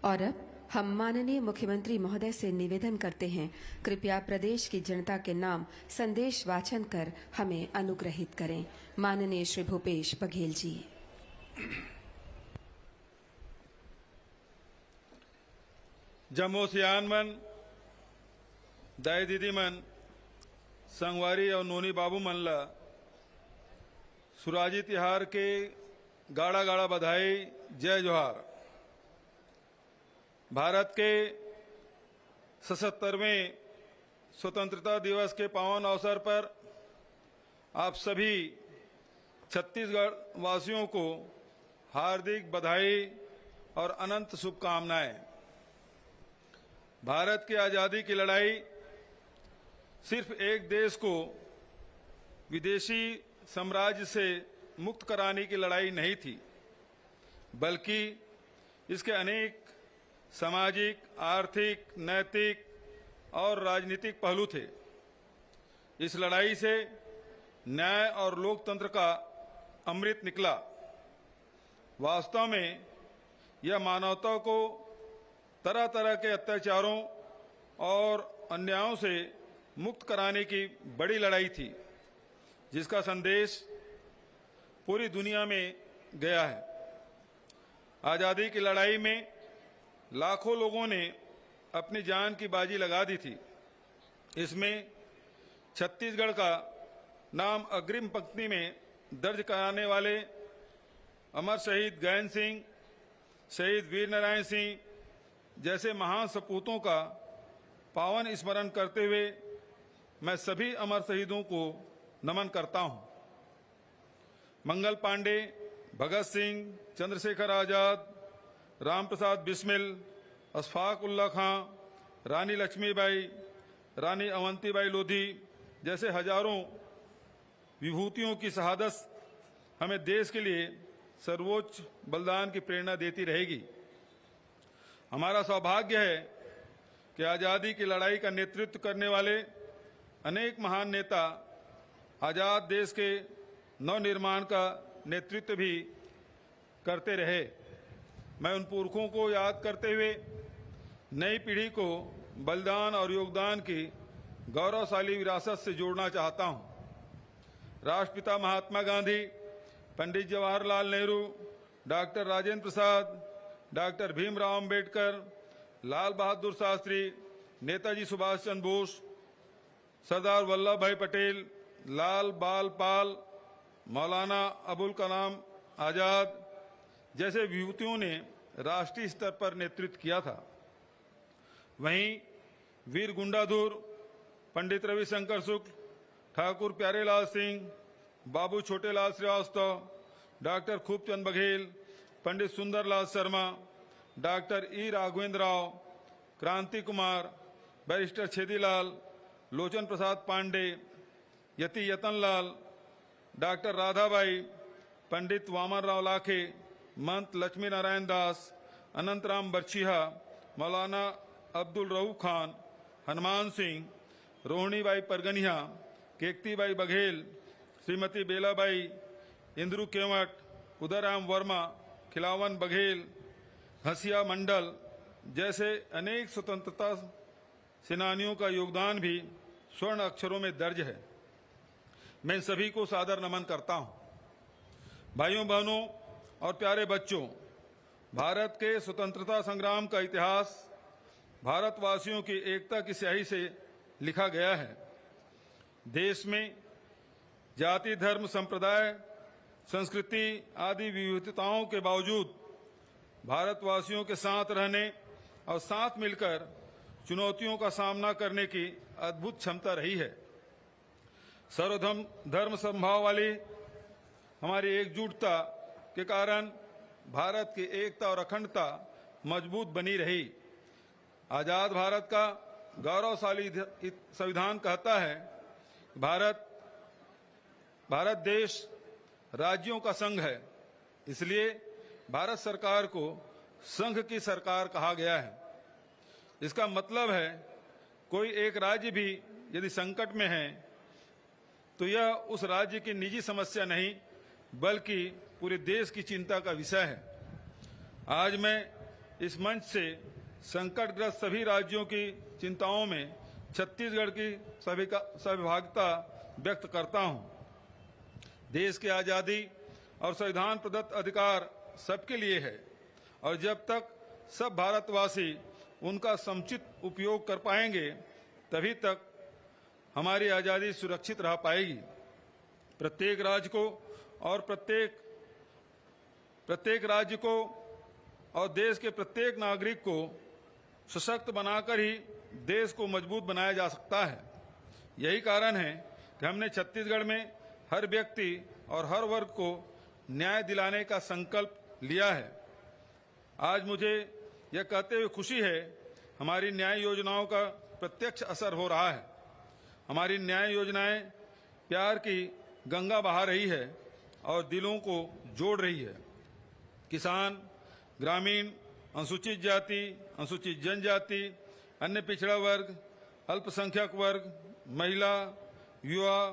और अब हम माननीय मुख्यमंत्री महोदय से निवेदन करते हैं, कृपया प्रदेश की जनता के नाम संदेश वाचन कर हमें अनुग्रहित करें। माननीय श्री भूपेश बघेल जी। जम्मू सियानमन, दाई दीदी मन, संगवारी और नोनी बाबू मनला सुराजी तिहार के गाड़ा गाड़ा बधाई, जय जोहार। भारत के 77वें स्वतंत्रता दिवस के पावन अवसर पर आप सभी छत्तीसगढ़ वासियों को हार्दिक बधाई और अनंत शुभकामनाएं। भारत की आजादी की लड़ाई सिर्फ एक देश को विदेशी साम्राज्य से मुक्त कराने की लड़ाई नहीं थी, बल्कि इसके अनेक सामाजिक, आर्थिक, नैतिक और राजनीतिक पहलू थे। इस लड़ाई से न्याय और लोकतंत्र का अमृत निकला। वास्तव में यह मानवता को तरह तरह के अत्याचारों और अन्यायों से मुक्त कराने की बड़ी लड़ाई थी, जिसका संदेश पूरी दुनिया में गया है। आजादी की लड़ाई में लाखों लोगों ने अपनी जान की बाजी लगा दी थी। इसमें छत्तीसगढ़ का नाम अग्रिम पंक्ति में दर्ज कराने वाले अमर शहीद गैन सिंह, शहीद वीर नारायण सिंह जैसे महान सपूतों का पावन स्मरण करते हुए मैं सभी अमर शहीदों को नमन करता हूं। मंगल पांडे, भगत सिंह, चंद्रशेखर आजाद, रामप्रसाद बिस्मिल, अशफाक उल्ला खां, रानी लक्ष्मीबाई, रानी अवंतीबाई लोधी जैसे हजारों विभूतियों की शहादत हमें देश के लिए सर्वोच्च बलिदान की प्रेरणा देती रहेगी। हमारा सौभाग्य है कि आजादी की लड़ाई का नेतृत्व करने वाले अनेक महान नेता आजाद देश के नवनिर्माण का नेतृत्व भी करते रहे। मैं उन पुरखों को याद करते हुए नई पीढ़ी को बलिदान और योगदान की गौरवशाली विरासत से जोड़ना चाहता हूं। राष्ट्रपिता महात्मा गांधी, पंडित जवाहरलाल नेहरू, डॉक्टर राजेंद्र प्रसाद, डॉक्टर भीमराव अंबेडकर, लाल बहादुर शास्त्री, नेताजी सुभाष चंद्र बोस, सरदार वल्लभ भाई पटेल, लाल बाल पाल, मौलाना अबुल कलाम आजाद जैसे विभूतियों ने राष्ट्रीय स्तर पर नेतृत्व किया था। वहीं वीर गुंडाधुर, पंडित रविशंकर शुक्ल, ठाकुर प्यारेलाल सिंह, बाबू छोटेलाल श्रीवास्तव, डॉक्टर खूबचंद बघेल, पंडित सुंदरलाल शर्मा, डॉक्टर ई राघवेंद्र राव, क्रांति कुमार, बैरिस्टर छेदीलाल, लोचन प्रसाद पांडे, यति यतनलाल, डॉक्टर राधाबाई, पंडित वामन राव लाखे, महंत लक्ष्मी नारायण दास, अनंतराम बरछिया, मौलाना अब्दुल रऊफ खान, हनुमान सिंह, रोहिणीबाई परगनिया, केकतीबाई बघेल, श्रीमती बेलाबाई, इंद्रू केवट, उदयराम वर्मा, खिलावन बघेल, हंसिया मंडल जैसे अनेक स्वतंत्रता सेनानियों का योगदान भी स्वर्ण अक्षरों में दर्ज है। मैं इन सभी को सादर नमन करता हूं। भाइयों बहनों और प्यारे बच्चों, भारत के स्वतंत्रता संग्राम का इतिहास भारतवासियों की एकता की स्याही से लिखा गया है। देश में जाति, धर्म, संप्रदाय, संस्कृति आदि विविधताओं के बावजूद भारतवासियों के साथ रहने और साथ मिलकर चुनौतियों का सामना करने की अद्भुत क्षमता रही है। सर्वधर्म समभाव वाली हमारी एकजुटता के कारण भारत की एकता और अखंडता मजबूत बनी रही। आजाद भारत का गौरवशाली संविधान कहता है, भारत देश राज्यों का संघ है, इसलिए भारत सरकार को संघ की सरकार कहा गया है। इसका मतलब है कोई एक राज्य भी यदि संकट में है तो यह उस राज्य की निजी समस्या नहीं, बल्कि पूरे देश की चिंता का विषय है। आज मैं इस मंच से संकटग्रस्त सभी राज्यों की चिंताओं में छत्तीसगढ़ की सहभागिता व्यक्त करता हूं। देश की आजादी और संविधान प्रदत्त अधिकार सबके लिए है और जब तक सब भारतवासी उनका समुचित उपयोग कर पाएंगे तभी तक हमारी आजादी सुरक्षित रह पाएगी। प्रत्येक राज्य को और देश के प्रत्येक नागरिक को सशक्त बनाकर ही देश को मजबूत बनाया जा सकता है। यही कारण है कि हमने छत्तीसगढ़ में हर व्यक्ति और हर वर्ग को न्याय दिलाने का संकल्प लिया है। आज मुझे यह कहते हुए खुशी है, हमारी न्याय योजनाओं का प्रत्यक्ष असर हो रहा है। हमारी न्याय योजनाएं प्यार की गंगा बहा रही है और दिलों को जोड़ रही है। किसान, ग्रामीण, अनुसूचित जाति, अनुसूचित जनजाति, अन्य पिछड़ा वर्ग, अल्पसंख्यक वर्ग, महिला, युवा,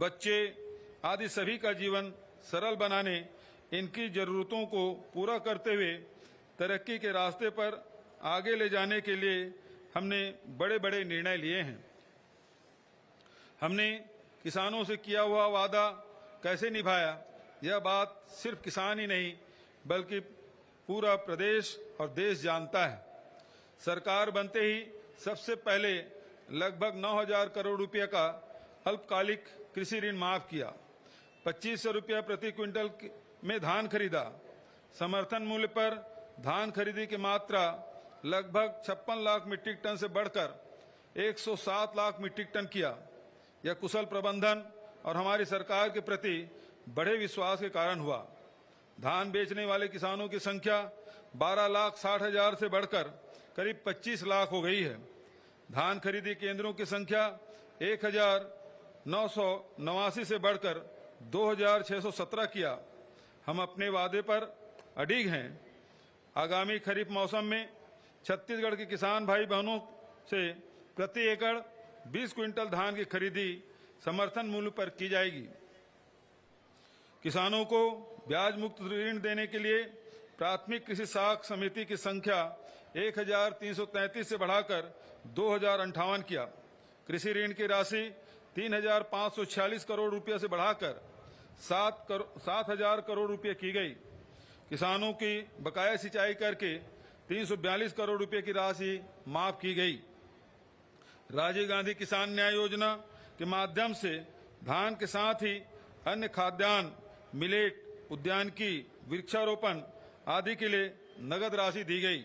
बच्चे आदि सभी का जीवन सरल बनाने, इनकी जरूरतों को पूरा करते हुए तरक्की के रास्ते पर आगे ले जाने के लिए हमने बड़े बड़े निर्णय लिए हैं। हमने किसानों से किया हुआ वादा कैसे निभाया, यह बात सिर्फ किसान ही नहीं बल्कि पूरा प्रदेश और देश जानता है। सरकार बनते ही सबसे पहले लगभग 9,000 करोड़ रुपए का अल्पकालिक कृषि ऋण माफ किया, 2,500 रुपया प्रति क्विंटल में धान खरीदा, समर्थन मूल्य पर धान खरीदी की मात्रा लगभग 56 लाख मीट्रिक टन से बढ़कर 107 लाख मीट्रिक टन किया। यह कुशल प्रबंधन और हमारी सरकार के प्रति बड़े विश्वास के कारण हुआ। धान बेचने वाले किसानों की संख्या 12,60,000 से बढ़कर करीब 25 लाख हो गई है। धान खरीदी केंद्रों की संख्या 1,989 से बढ़कर 2,617 किया। हम अपने वादे पर अडिग हैं। आगामी खरीफ मौसम में छत्तीसगढ़ के किसान भाई बहनों से प्रति एकड़ 20 क्विंटल धान की खरीदी समर्थन मूल्य पर की जाएगी। किसानों को ब्याज मुक्त ऋण देने के लिए प्राथमिक कृषि साख समिति की संख्या 1,333 से बढ़ाकर 2,058 किया। कृषि ऋण की राशि 3,546 करोड़ रुपये से बढ़ाकर 7,000 करोड़ रुपये की गई। किसानों की बकाया सिंचाई करके 342 करोड़ रुपये की राशि माफ की गई। राजीव गांधी किसान न्याय योजना के माध्यम से धान के साथ ही अन्य खाद्यान्न, मिलेट, उद्यानिकी, वृक्षारोपण आदि के लिए नगद राशि दी गई,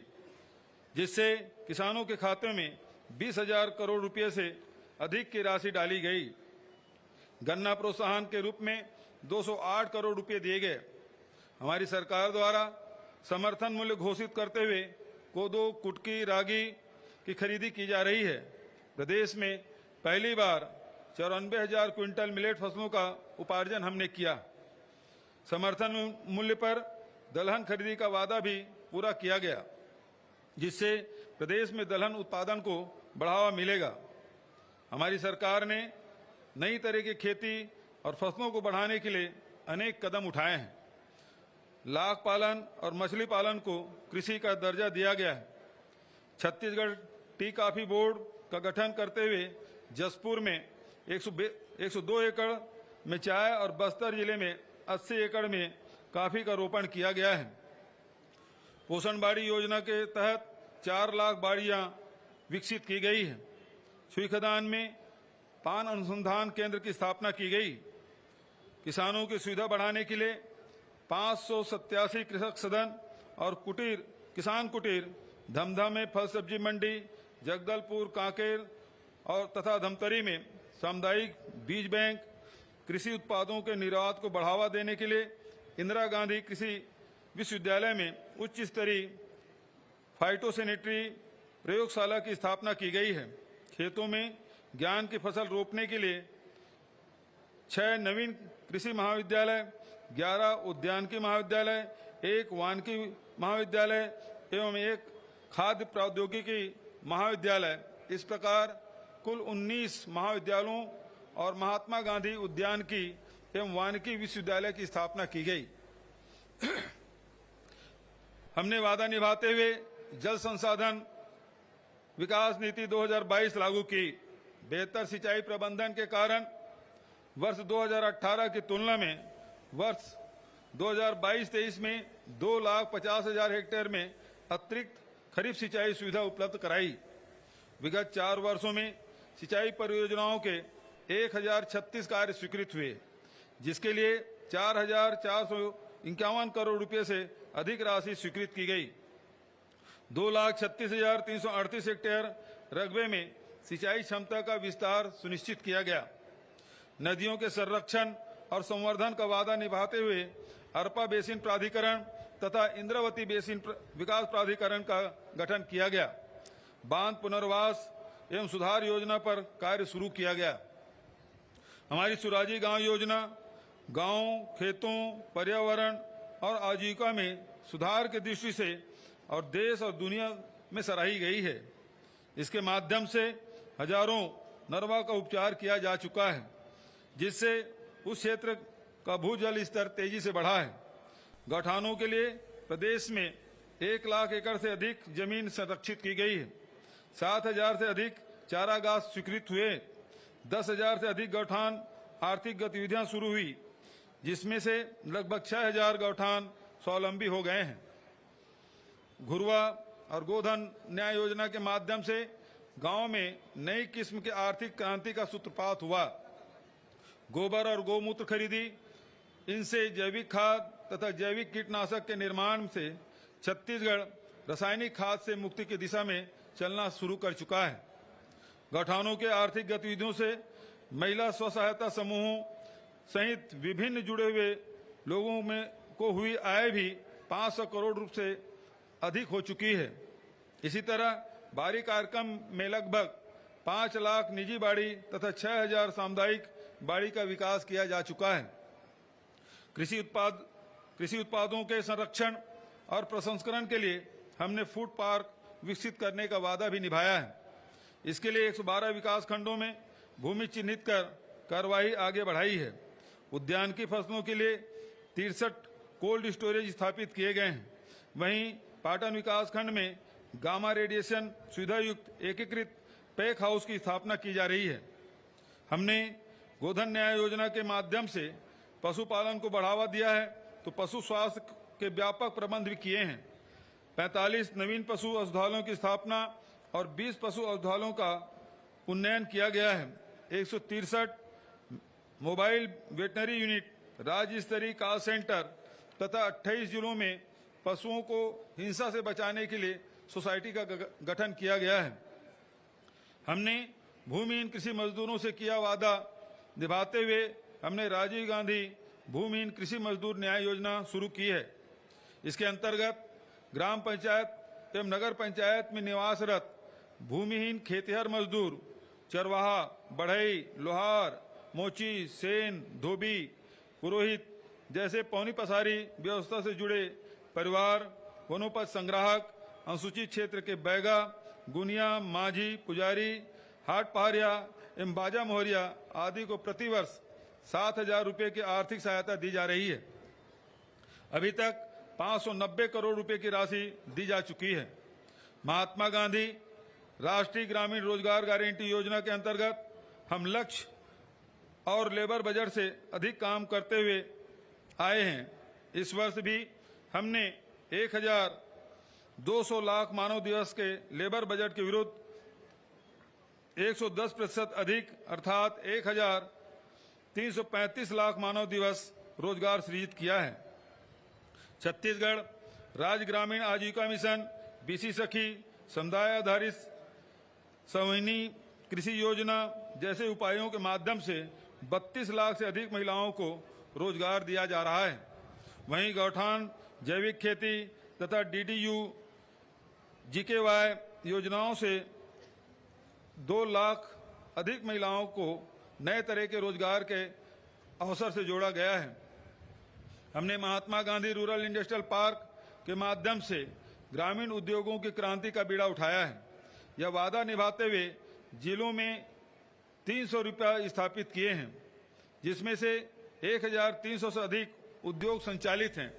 जिससे किसानों के खाते में 20,000 करोड़ रुपये से अधिक की राशि डाली गई। गन्ना प्रोत्साहन के रूप में 208 करोड़ रुपये दिए गए। हमारी सरकार द्वारा समर्थन मूल्य घोषित करते हुए कोदो, कुटकी, रागी की खरीदी की जा रही है। प्रदेश में पहली बार 94,000 क्विंटल मिलेट फसलों का उपार्जन हमने किया। समर्थन मूल्य पर दलहन खरीदी का वादा भी पूरा किया गया, जिससे प्रदेश में दलहन उत्पादन को बढ़ावा मिलेगा। हमारी सरकार ने नई तरह की खेती और फसलों को बढ़ाने के लिए अनेक कदम उठाए हैं। लाख पालन और मछली पालन को कृषि का दर्जा दिया गया है। छत्तीसगढ़ टी कॉफी बोर्ड का गठन करते हुए जसपुर में 102 एकड़ में चाय और बस्तर जिले में 80 एकड़ में कॉफी का रोपण किया गया है। पोषण बाड़ी योजना के तहत 4 लाख बाड़ियां विकसित की गई है। सुईखदान में पान अनुसंधान केंद्र की स्थापना की गई। किसानों की सुविधा बढ़ाने के लिए 587 कृषक सदन और किसान कुटीर धमधा में फल सब्जी मंडी, जगदलपुर, कांकेर और तथा धमतरी में सामुदायिक बीज बैंक, कृषि उत्पादों के निर्यात को बढ़ावा देने के लिए इंदिरा गांधी कृषि विश्वविद्यालय में उच्च स्तरीय फाइटोसैनिटरी प्रयोगशाला की स्थापना की गई है। खेतों में ज्ञान की फसल रोपने के लिए 6 नवीन कृषि महाविद्यालय, 11 उद्यानिकी महाविद्यालय, 1 वानिकी महाविद्यालय एवं 1 खाद्य प्रौद्योगिकी महाविद्यालय, इस प्रकार कुल 19 महाविद्यालयों और महात्मा गांधी उद्यानिकी एवं वानिकी विश्वविद्यालय की स्थापना की गई। हमने वादा निभाते हुए जल संसाधन विकास नीति 2022 लागू की। बेहतर सिंचाई प्रबंधन के कारण वर्ष 2018 की तुलना में वर्ष 2022-23 में 2,50,000 हेक्टेयर में अतिरिक्त खरीफ सिंचाई सुविधा उपलब्ध कराई। विगत 4 वर्षों में सिंचाई परियोजनाओं के 1,036 कार्य स्वीकृत हुए, जिसके लिए 4,451 करोड़ रुपए से अधिक राशि स्वीकृत की गई। 2,36,338 हेक्टेयर रकबे में सिंचाई क्षमता का विस्तार सुनिश्चित किया गया। नदियों के संरक्षण और संवर्धन का वादा निभाते हुए अरपा बेसिन प्राधिकरण तथा इंद्रावती बेसिन विकास प्राधिकरण का गठन किया गया। बांध पुनर्वास एवं सुधार योजना पर कार्य शुरू किया गया। हमारी सुराजी गांव योजना गांवों, खेतों, पर्यावरण और आजीविका में सुधार की दृष्टि से और देश और दुनिया में सराही गई है। इसके माध्यम से हजारों नरवा का उपचार किया जा चुका है, जिससे उस क्षेत्र का भूजल स्तर तेजी से बढ़ा है। गौठानों के लिए प्रदेश में 1 लाख एकड़ से अधिक जमीन संरक्षित की गई है। 7,000 से अधिक चारागाह स्वीकृत हुए। 10,000 से अधिक गौठान आर्थिक गतिविधियां शुरू हुई, जिसमें से लगभग 6,000 गौठान स्वावलंबी हो गए हैं। घुरवा और गोधन न्याय योजना के माध्यम से गांव में नई किस्म के आर्थिक क्रांति का सूत्रपात हुआ। गोबर और गौमूत्र खरीदी, इनसे जैविक खाद तथा जैविक कीटनाशक के निर्माण से छत्तीसगढ़ रासायनिक खाद से मुक्ति की दिशा में चलना शुरू कर चुका है। गौठानों के आर्थिक गतिविधियों से महिला स्व सहायता समूहों सहित विभिन्न जुड़े हुए लोगों में को हुई आय भी 500 करोड़ रुपए से अधिक हो चुकी है। इसी तरह बाड़ी कार्यक्रम में लगभग 5 लाख निजी बाड़ी तथा 6,000 सामुदायिक बाड़ी का विकास किया जा चुका है। कृषि उत्पादों के संरक्षण और प्रसंस्करण के लिए हमने फूड पार्क विकसित करने का वादा भी निभाया है। इसके लिए 112 विकास खंडों में भूमि चिन्हित कर कार्यवाही आगे बढ़ाई है। उद्यान की फसलों के लिए 63 कोल्ड स्टोरेज स्थापित किए गए हैं। वहीं पाटन विकास खंड में गामा रेडिएशन सुविधा युक्त एकीकृत पैक हाउस की स्थापना की जा रही है। हमने गोधन न्याय योजना के माध्यम से पशुपालन को बढ़ावा दिया है, तो पशु स्वास्थ्य के व्यापक प्रबंध भी किए हैं। 45 नवीन पशु अस्पतालों की स्थापना और 20 पशु अस्पतालों का उन्नयन किया गया है। 163 मोबाइल वेटनरी यूनिट, राज्य स्तरीय कॉल सेंटर तथा 28 जिलों में पशुओं को हिंसा से बचाने के लिए सोसाइटी का गठन किया गया है। हमने भूमिहीन कृषि मजदूरों से किया वादा निभाते हुए हमने राजीव गांधी भूमिहीन कृषि मजदूर न्याय योजना शुरू की है। इसके अंतर्गत ग्राम पंचायत एवं नगर पंचायत में निवासरत भूमिहीन खेतिहर मजदूर, चरवाहा, बढ़ई, लोहार, मोची, सेन, धोबी, पुरोहित जैसे पौनी पसारी व्यवस्था से जुड़े परिवार, वनोपज संग्राहक, अनुसूचित क्षेत्र के बैगा, गुनिया, माझी, पुजारी, हाट पहाड़िया एवं बाजा मोहरिया आदि को प्रतिवर्ष 7,000 रुपये की आर्थिक सहायता दी जा रही है। अभी तक 590 करोड़ रुपए की राशि दी जा चुकी है। महात्मा गांधी राष्ट्रीय ग्रामीण रोजगार गारंटी योजना के अंतर्गत हम लक्ष्य और लेबर बजट से अधिक काम करते हुए आए हैं। इस वर्ष भी हमने 1,200 लाख मानव दिवस के लेबर बजट के विरुद्ध 110% अधिक अर्थात 1,335 लाख मानव दिवस रोजगार सृजित किया है। छत्तीसगढ़ राज्य ग्रामीण आजीविका मिशन, बीसी सखी, समुदाय आधारित संवाहिनी कृषि योजना जैसे उपायों के माध्यम से 32 लाख से अधिक महिलाओं को रोजगार दिया जा रहा है। वहीं गौठान, जैविक खेती तथा डीडीयू जीकेवाई योजनाओं से 2 लाख अधिक महिलाओं को नए तरह के रोजगार के अवसर से जोड़ा गया है। हमने Mahatma Gandhi rural industrial park के माध्यम से ग्रामीण उद्योगों की क्रांति का बीड़ा उठाया है। यह वादा निभाते हुए जिलों में 300 रुपये स्थापित किए हैं, जिसमें से 1,300 से अधिक उद्योग संचालित हैं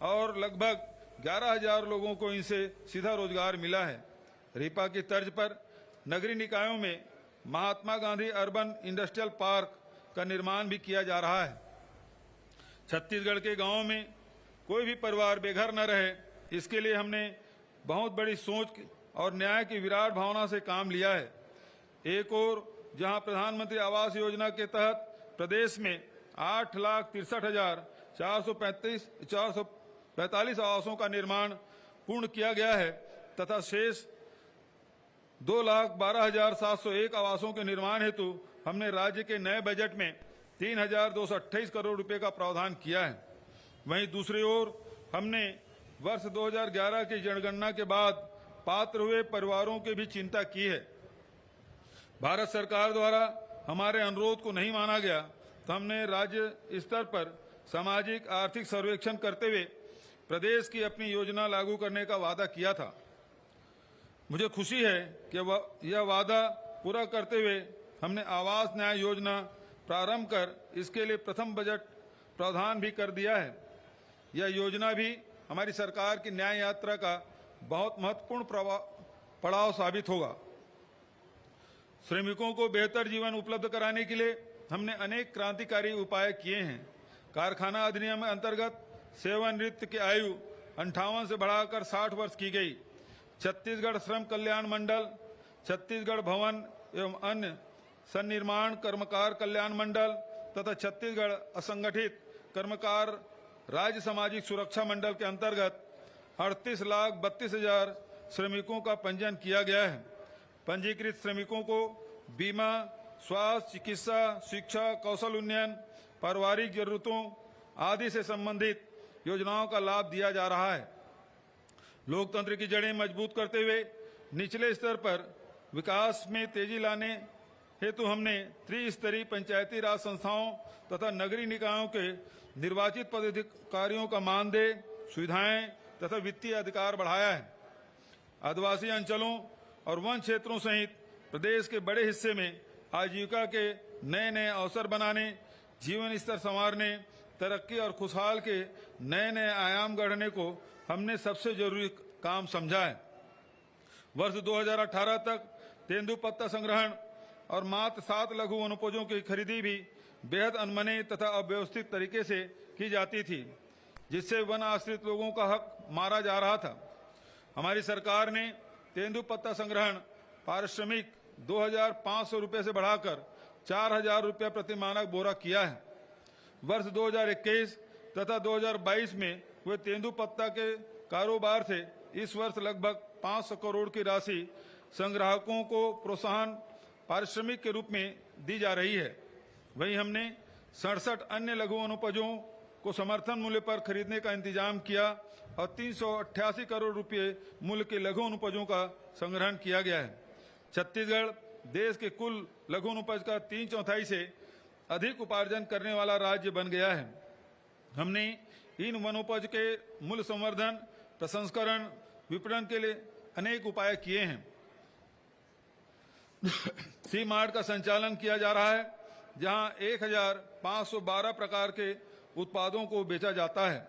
और लगभग 11,000 लोगों को इनसे सीधा रोजगार मिला है। रीपा की तर्ज पर नगरीय निकायों में Mahatma Gandhi urban industrial park का निर्माण भी किया जा रहा है। छत्तीसगढ़ के गांवों में कोई भी परिवार बेघर न रहे, इसके लिए हमने बहुत बड़ी सोच और न्याय की विराट भावना से काम लिया है। एक और जहां प्रधानमंत्री आवास योजना के तहत प्रदेश में 8,63,445 आवासों का निर्माण पूर्ण किया गया है तथा शेष 2,12,701 आवासों के निर्माण हेतु हमने राज्य के नए बजट में 3,228 करोड़ रुपए का प्रावधान किया है। वहीं दूसरी ओर हमने वर्ष 2011 की जनगणना के बाद पात्र हुए परिवारों की भी चिंता की है। भारत सरकार द्वारा हमारे अनुरोध को नहीं माना गया तो हमने राज्य स्तर पर सामाजिक आर्थिक सर्वेक्षण करते हुए प्रदेश की अपनी योजना लागू करने का वादा किया था। मुझे खुशी है कि यह वादा पूरा करते हुए हमने आवास न्याय योजना प्रारंभ कर इसके लिए प्रथम बजट प्रावधान भी कर दिया है। यह योजना भी हमारी सरकार की न्याय यात्रा का बहुत महत्वपूर्ण पड़ाव साबित होगा। श्रमिकों को बेहतर जीवन उपलब्ध कराने के लिए हमने अनेक क्रांतिकारी उपाय किए हैं। कारखाना अधिनियम अंतर्गत सेवानिवृत्ति की आयु 58 से बढ़ाकर 60 वर्ष की गई। छत्तीसगढ़ श्रम कल्याण मंडल, छत्तीसगढ़ भवन एवं अन्य सन्निर्माण कर्मकार कल्याण मंडल तथा छत्तीसगढ़ असंगठित कर्मकार राज्य सामाजिक सुरक्षा मंडल के अंतर्गत 38,32,000 श्रमिकों का पंजीयन किया गया है। पंजीकृत श्रमिकों को बीमा, स्वास्थ्य, चिकित्सा, शिक्षा, कौशल उन्नयन, पारिवारिक जरूरतों आदि से संबंधित योजनाओं का लाभ दिया जा रहा है। लोकतंत्र की जड़ें मजबूत करते हुए निचले स्तर पर विकास में तेजी लाने हेतु हमने त्रिस्तरीय पंचायती राज संस्थाओं तथा नगरीय निकायों के निर्वाचित पदाधिकारियों का मानदेय, सुविधाएं तथा वित्तीय अधिकार बढ़ाया है। आदिवासी अंचलों और वन क्षेत्रों सहित प्रदेश के बड़े हिस्से में आजीविका के नए नए अवसर बनाने, जीवन स्तर संवारने, तरक्की और खुशहाल के नए नए आयाम गढ़ने को हमने सबसे जरूरी काम समझा है। वर्ष 2018 तक तेंदुपत्ता संग्रहण और मात्र 7 लघु वनोपजों की खरीदी भी बेहद अनमने तथा अव्यवस्थित तरीके से की जाती थी, जिससे वन आश्रित लोगों का हक मारा जा रहा था। हमारी सरकार ने तेंदुपत्ता संग्रहण पारिश्रमिक 2,500 रुपये से बढ़ाकर 4,000 रुपये प्रति मानक बोरा किया है। वर्ष 2021 तथा 2022 में हुए तेंदुपत्ता के कारोबार से इस वर्ष लगभग 500 करोड़ की राशि संग्राहकों को प्रोत्साहन पारिश्रमिक के रूप में दी जा रही है। वहीं हमने 67 अन्य लघु वनोपजों को समर्थन मूल्य पर खरीदने का इंतजाम किया और 388 करोड़ रुपए मूल्य के लघु वनोपजों का संग्रहण किया गया है। छत्तीसगढ़ देश के कुल लघु वनोपज का 3/4 से अधिक उपार्जन करने वाला राज्य बन गया है। हमने इन वनोपज के मूल्य संवर्धन, प्रसंस्करण, विपणन के लिए अनेक उपाय किए हैं। सी मार्ट का संचालन किया जा रहा है, जहां 1,512 प्रकार के उत्पादों को बेचा जाता है।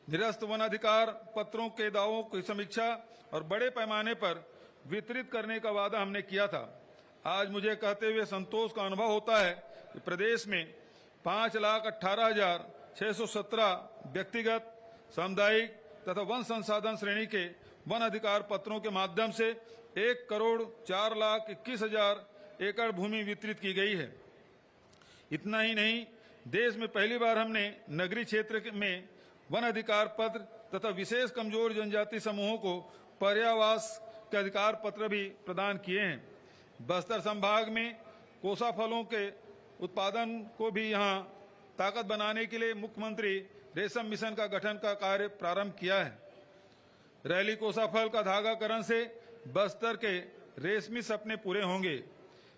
निरस्त वन अधिकार पत्रों के दावों की समीक्षा और बड़े पैमाने पर वितरित करने का वादा हमने किया था। आज मुझे कहते हुए संतोष का अनुभव होता है कि प्रदेश में 5,18,617 व्यक्तिगत, सामुदायिक तथा वन संसाधन श्रेणी के वन अधिकार पत्रों के माध्यम से 1,04,21,000 एकड़ भूमि वितरित की गई है। इतना ही नहीं, देश में पहली बार हमने नगरीय क्षेत्र में वन अधिकार पत्र तथा विशेष कमजोर जनजाति समूहों को पर्यावास के अधिकार पत्र भी प्रदान किए हैं। बस्तर संभाग में कोसा फलों के उत्पादन को भी यहां ताकत बनाने के लिए मुख्यमंत्री रेशम मिशन का गठन का कार्य प्रारंभ किया है। रैली कोसा फल का धागाकरण से बस्तर के रेशमी सपने पूरे होंगे।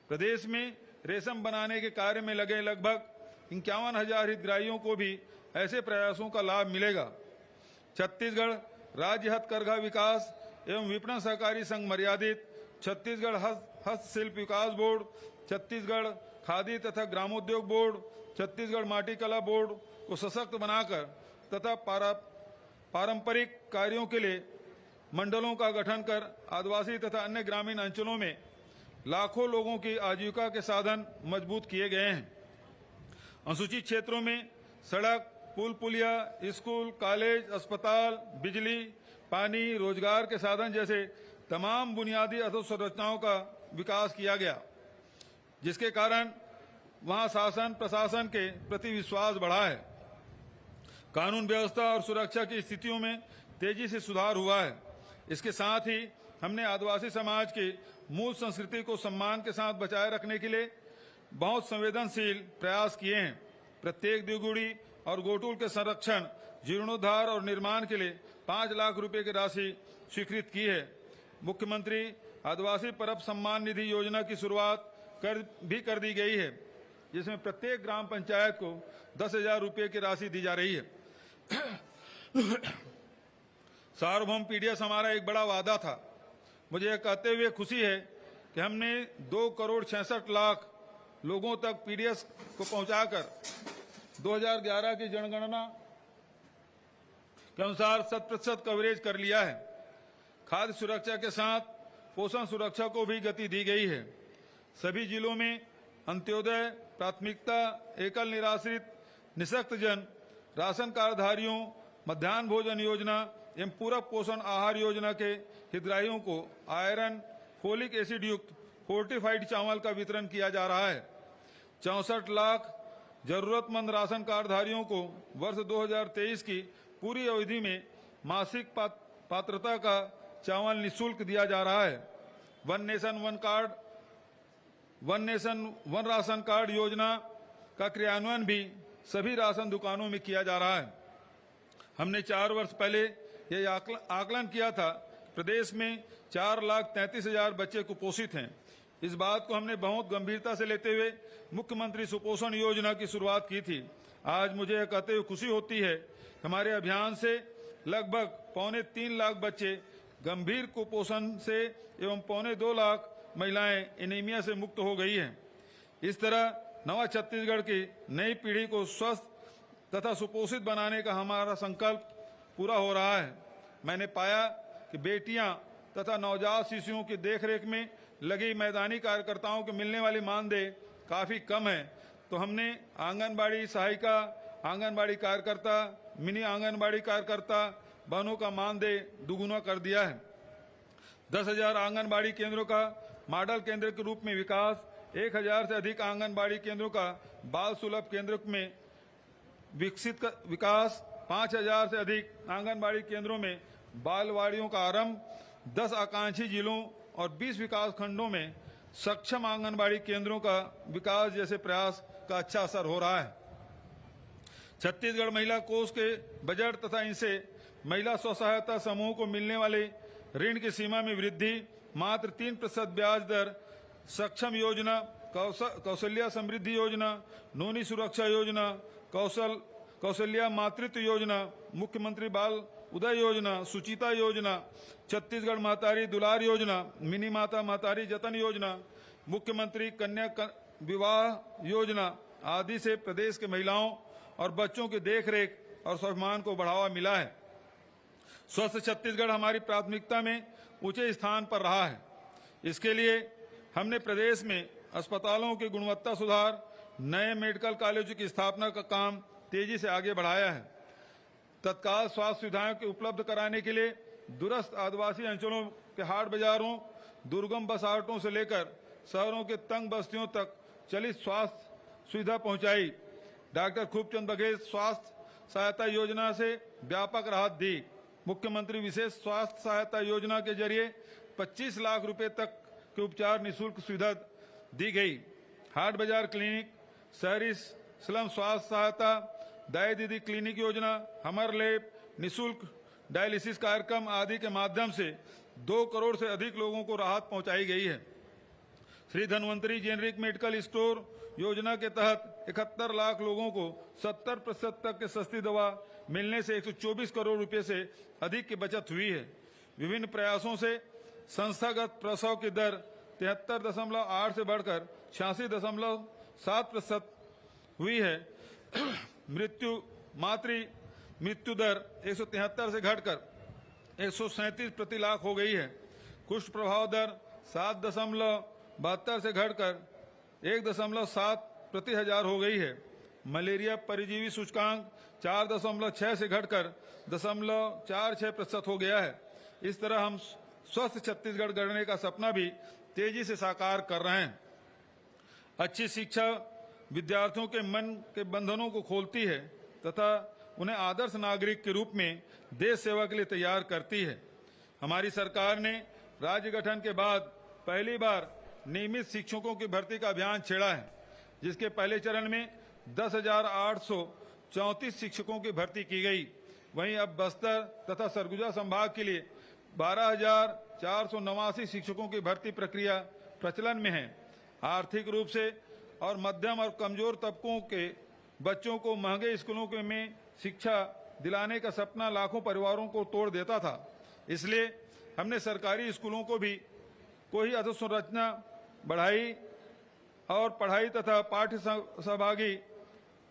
प्रदेश में रेशम बनाने के कार्य में लगे लगभग 51,000 हितग्राहियों को भी ऐसे प्रयासों का लाभ मिलेगा। छत्तीसगढ़ राज्य हथकरघा विकास एवं विपणन सहकारी संघ मर्यादित, छत्तीसगढ़ हस्तशिल्प विकास बोर्ड, छत्तीसगढ़ खादी तथा ग्रामोद्योग बोर्ड, छत्तीसगढ़ माटी कला बोर्ड को सशक्त बनाकर तथा पारंपरिक कार्यों के लिए मंडलों का गठन कर आदिवासी तथा अन्य ग्रामीण अंचलों में लाखों लोगों की आजीविका के साधन मजबूत किए गए हैं। अनुसूचित क्षेत्रों में सड़क, पुल पुलिया, स्कूल, कॉलेज, अस्पताल, बिजली, पानी, रोजगार के साधन जैसे तमाम बुनियादी अधोसंरचनाओं का विकास किया गया, जिसके कारण वहां शासन प्रशासन के प्रति विश्वास बढ़ा है। कानून व्यवस्था और सुरक्षा की स्थितियों में तेजी से सुधार हुआ है। इसके साथ ही हमने आदिवासी समाज की मूल संस्कृति को सम्मान के साथ बचाए रखने के लिए बहुत संवेदनशील प्रयास किए हैं। प्रत्येक द्विगुड़ी और गोटुल के संरक्षण, जीर्णोद्धार और निर्माण के लिए 5 लाख रुपए की राशि स्वीकृत की है। मुख्यमंत्री आदिवासी परब सम्मान निधि योजना की शुरुआत कर दी गई है, जिसमें प्रत्येक ग्राम पंचायत को 10,000 रुपए की राशि दी जा रही है। सार्वभौम पीडीएस हमारा एक बड़ा वादा था। मुझे यह कहते हुए खुशी है कि हमने 2,66,00,000 लोगों तक पीडीएस को पहुंचाकर 2011 की जनगणना के अनुसार 100% कवरेज कर लिया है। खाद्य सुरक्षा के साथ पोषण सुरक्षा को भी गति दी गई है। सभी जिलों में अंत्योदय, प्राथमिकता, एकल निराश्रित, निःशक्त जन, राशन कार्डधारियों, मध्याह्न भोजन योजना एवं पूरक पोषण आहार योजना के हितग्राहियों को आयरन, फोलिक एसिड युक्त फोर्टिफाइड चावल का वितरण किया जा रहा है। 64 लाख जरूरतमंद राशन कार्डधारियों को वर्ष 2023 की पूरी अवधि में मासिक पात्रता का चावल निःशुल्क दिया जा रहा है। One nation one ration card योजना का क्रियान्वयन भी सभी राशन दुकानों में किया जा रहा है। हमने 4 वर्ष पहले यह आकलन किया था, प्रदेश में 4,33,000 बच्चे कुपोषित हैं। इस बात को हमने बहुत गंभीरता से लेते हुए मुख्यमंत्री सुपोषण योजना की शुरुआत की थी। आज मुझे यह कहते हुए खुशी होती है, हमारे अभियान से लगभग 3.25 लाख बच्चे गंभीर कुपोषण से एवं 2.25 लाख महिलाएं एनीमिया से मुक्त हो गई हैं। इस तरह नवा छत्तीसगढ़ की नई पीढ़ी को स्वस्थ तथा सुपोषित बनाने का हमारा संकल्प पूरा हो रहा है। मैंने पाया कि बेटियां तथा नवजात शिशुओं की देखरेख में लगी मैदानी कार्यकर्ताओं को मिलने वाली मानदेय काफी कम है, तो हमने आंगनबाड़ी सहायिका, आंगनबाड़ी कार्यकर्ता, मिनी आंगनबाड़ी कार्यकर्ता बहनों का मानदेय दुगुना कर दिया है। 10,000 आंगनबाड़ी केंद्रों का मॉडल केंद्र के रूप में विकास, 1,000 से अधिक आंगनबाड़ी केंद्रों का बाल सुलभ केंद्र में विकसित विकास, 5,000 से अधिक आंगनबाड़ी केंद्रों में बालवाड़ियों का आरंभ, 10 आकांक्षी जिलों और 20 विकास खंडों में सक्षम आंगनबाड़ी केंद्रों का विकास जैसे प्रयास का अच्छा असर हो रहा है। छत्तीसगढ़ महिला कोष के बजट तथा इनसे महिला स्व सहायता समूह को मिलने वाले ऋण की सीमा में वृद्धि, मात्र 3% ब्याज दर, सक्षम योजना, कौशल्या समृद्धि योजना, नोनी सुरक्षा योजना, कौशल्या मातृत्व योजना, मुख्यमंत्री बाल उदय योजना, सुचिता योजना, छत्तीसगढ़ महतारी दुलार योजना, मिनी माता महतारी जतन योजना, मुख्यमंत्री कन्या विवाह योजना आदि से प्रदेश के महिलाओं और बच्चों की देखरेख और स्वाभिमान को बढ़ावा मिला है। स्वस्थ छत्तीसगढ़ हमारी प्राथमिकता में ऊंचे स्थान पर रहा है। इसके लिए हमने प्रदेश में अस्पतालों की गुणवत्ता सुधार, नए मेडिकल कॉलेजों की स्थापना का काम तेजी से आगे बढ़ाया है। तत्काल स्वास्थ्य सुविधाओं के उपलब्ध कराने के लिए दूरस्थ आदिवासी अंचलों के हाट बाजारों, दुर्गम बसाहटों से लेकर शहरों के तंग बस्तियों तक चलित स्वास्थ्य सुविधा पहुंचाई। डॉक्टर खूबचंद बघेल स्वास्थ्य सहायता योजना से व्यापक राहत दी। मुख्यमंत्री विशेष स्वास्थ्य सहायता योजना के जरिए 25 लाख रुपए तक के उपचार निःशुल्क सुविधा दी गई। हाट बाजार क्लिनिक, शहरी स्लम स्वास्थ्य सहायता, दाई दीदी क्लिनिक योजना, हमर लैब, निःशुल्क डायलिसिस कार्यक्रम आदि के माध्यम से 2 करोड़ से अधिक लोगों को राहत पहुंचाई गई है। Shri Dhanvantari generic medical store योजना के तहत 71 लाख लोगों को 70% तक के सस्ती दवा मिलने से 124 करोड़ रुपए से अधिक की बचत हुई है। विभिन्न प्रयासों से संस्थागत प्रसव की दर 73.8 से बढ़कर 86.7% हुई है। मृत्यु मातृ मृत्यु दर 173 से घटकर 137 प्रति लाख हो गई है। कुष्ठ प्रभाव दर 7.72 से घटकर 1.7 प्रति हजार हो गई है। मलेरिया परिजीवी सूचकांक 4.6 से घटकर 0.46% हो गया है। इस तरह हम स्वस्थ छत्तीसगढ़ गढ़ने का सपना भी तेजी से साकार कर रहे हैं। अच्छी शिक्षा विद्यार्थियों के मन के बंधनों को खोलती है तथा उन्हें आदर्श नागरिक के रूप में देश सेवा के लिए तैयार करती है। हमारी सरकार ने राज्य गठन के बाद पहली बार नियमित शिक्षकों की भर्ती का अभियान छेड़ा है, जिसके पहले चरण में 10,834 शिक्षकों की भर्ती की गई। वहीं अब बस्तर तथा सरगुजा संभाग के लिए 12,489 शिक्षकों की भर्ती प्रक्रिया प्रचलन में है। आर्थिक रूप से और मध्यम और कमजोर तबकों के बच्चों को महंगे स्कूलों में शिक्षा दिलाने का सपना लाखों परिवारों को तोड़ देता था। इसलिए हमने सरकारी स्कूलों को ही अधोसंरचना बढ़ाई और पढ़ाई तथा पाठ्य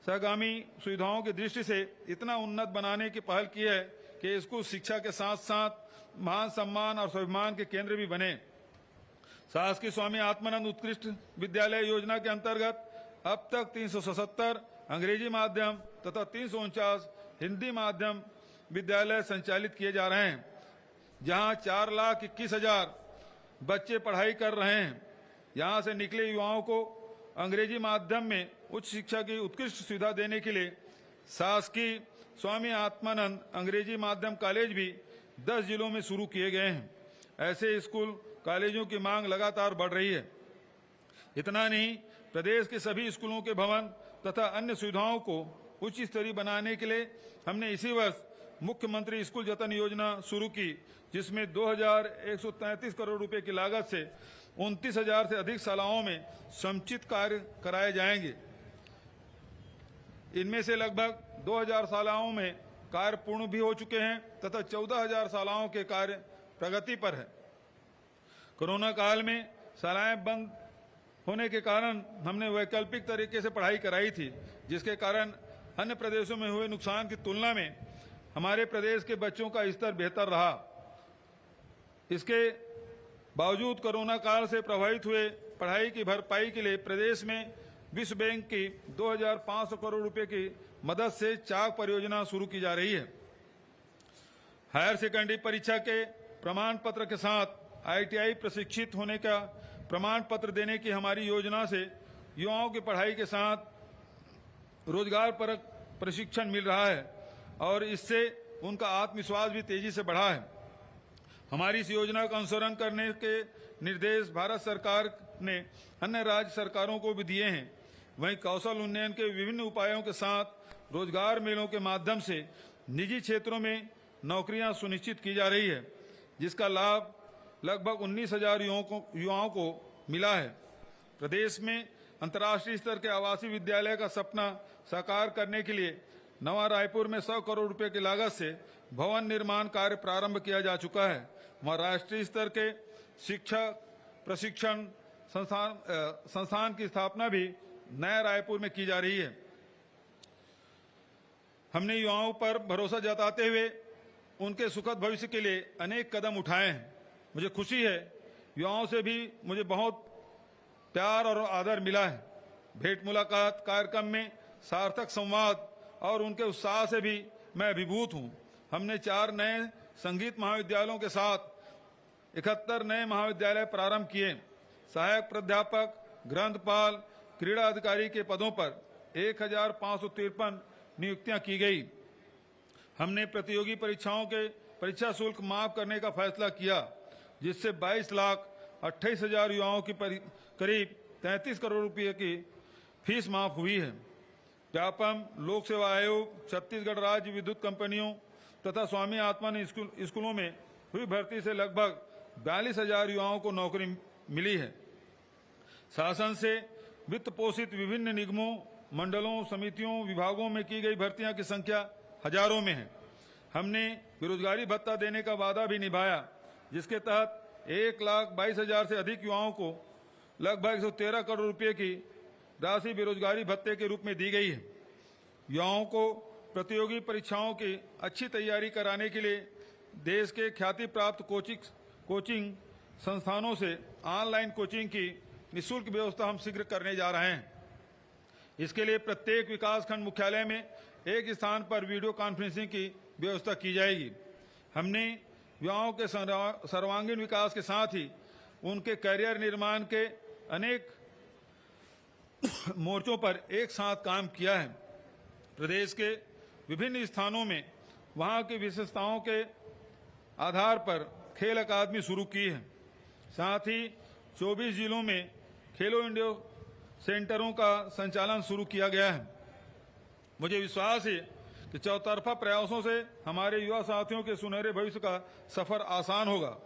सहगामी सुविधाओं की दृष्टि से इतना उन्नत बनाने की पहल की है कि स्कूल शिक्षा के साथ साथ महान सम्मान और स्वाभिमान के केंद्र भी बने। शासकीय स्वामी आत्मानंद उत्कृष्ट विद्यालय योजना के अंतर्गत अब तक 377 अंग्रेजी माध्यम तथा 349 हिंदी माध्यम विद्यालय संचालित किए जा रहे हैं, जहां 4,21,000 बच्चे पढ़ाई कर रहे हैं। यहां से निकले युवाओं को अंग्रेजी माध्यम में उच्च शिक्षा की उत्कृष्ट सुविधा देने के लिए शासकीय स्वामी आत्मानंद अंग्रेजी माध्यम कॉलेज भी 10 जिलों में शुरू किए गए हैं। ऐसे स्कूल कॉलेजों की मांग लगातार बढ़ रही है। इतना नहीं, प्रदेश के सभी स्कूलों के भवन तथा अन्य सुविधाओं को उच्च स्तरीय बनाने के लिए हमने इसी वर्ष मुख्यमंत्री स्कूल जतन योजना शुरू की, जिसमें 2,133 करोड़ रुपए की लागत से 29,000 से अधिक शालाओं में समुचित कार्य कराए जाएंगे। इनमें से लगभग 2,000 शालाओं में कार्य पूर्ण भी हो चुके हैं तथा 14,000 शालाओं के कार्य प्रगति पर है। कोरोना काल में शालाएं बंद होने के कारण हमने वैकल्पिक तरीके से पढ़ाई कराई थी, जिसके कारण अन्य प्रदेशों में हुए नुकसान की तुलना में हमारे प्रदेश के बच्चों का स्तर बेहतर रहा। इसके बावजूद कोरोना काल से प्रभावित हुए पढ़ाई की भरपाई के लिए प्रदेश में विश्व बैंक की 2,500 करोड़ रुपए की मदद से चाक परियोजना शुरू की जा रही है। हायर सेकेंडरी परीक्षा के प्रमाण पत्र के साथ ITI प्रशिक्षित होने का प्रमाण पत्र देने की हमारी योजना से युवाओं की पढ़ाई के साथ रोजगार परक प्रशिक्षण मिल रहा है और इससे उनका आत्मविश्वास भी तेजी से बढ़ा है। हमारी इस योजना का अनुसरण करने के निर्देश भारत सरकार ने अन्य राज्य सरकारों को भी दिए हैं। वहीं कौशल उन्नयन के विभिन्न उपायों के साथ रोजगार मेलों के माध्यम से निजी क्षेत्रों में नौकरियां सुनिश्चित की जा रही है, जिसका लाभ लगभग 19,000 युवाओं को मिला है। प्रदेश में अंतर्राष्ट्रीय स्तर के आवासीय विद्यालय का सपना साकार करने के लिए नवा रायपुर में 100 करोड़ रुपए की लागत से भवन निर्माण कार्य प्रारंभ किया जा चुका है। वहां राष्ट्रीय स्तर के शिक्षा प्रशिक्षण संस्थान की स्थापना भी नया रायपुर में की जा रही है। हमने युवाओं पर भरोसा जताते हुए उनके सुखद भविष्य के लिए अनेक कदम उठाए हैं। मुझे खुशी है, युवाओं से भी मुझे बहुत प्यार और आदर मिला है। भेंट मुलाकात कार्यक्रम में सार्थक संवाद और उनके उत्साह से भी मैं अभिभूत हूं। हमने 4 नए संगीत महाविद्यालयों के साथ 71 नए महाविद्यालय प्रारंभ किए। सहायक प्राध्यापक, ग्रंथपाल, क्रीड़ा अधिकारी के पदों पर 1,553 नियुक्तियां की गई। हमने प्रतियोगी परीक्षाओं के परीक्षा शुल्क माफ करने का फैसला किया, जिससे 22,28,000 युवाओं की करीब 33 करोड़ रुपए की फीस माफ हुई है। व्यापम, लोक सेवा आयोग, छत्तीसगढ़ राज्य विद्युत कंपनियों तथा स्वामी आत्मानंद स्कूलों में हुई भर्ती से लगभग 42,000 युवाओं को नौकरी मिली है। शासन से वित्त पोषित विभिन्न निगमों, मंडलों, समितियों, विभागों में की गई भर्तियां की संख्या हजारों में है। हमने बेरोजगारी भत्ता देने का वादा भी निभाया, जिसके तहत 1,22,000 से अधिक युवाओं को लगभग 113 करोड़ रुपए की राशि बेरोजगारी भत्ते के रूप में दी गई है। युवाओं को प्रतियोगी परीक्षाओं की अच्छी तैयारी कराने के लिए देश के ख्याति प्राप्त कोचिंग संस्थानों से ऑनलाइन कोचिंग की निःशुल्क व्यवस्था हम शीघ्र करने जा रहे हैं। इसके लिए प्रत्येक विकासखंड मुख्यालय में एक स्थान पर वीडियो कॉन्फ्रेंसिंग की व्यवस्था की जाएगी। हमने युवाओं के सर्वांगीण विकास के साथ ही उनके करियर निर्माण के अनेक मोर्चों पर एक साथ काम किया है। प्रदेश के विभिन्न स्थानों में वहां की विशेषताओं के आधार पर खेल अकादमी शुरू की है। साथ ही 24 जिलों में खेलो इंडिया सेंटरों का संचालन शुरू किया गया है। मुझे विश्वास है कि चौतरफा प्रयासों से हमारे युवा साथियों के सुनहरे भविष्य का सफर आसान होगा।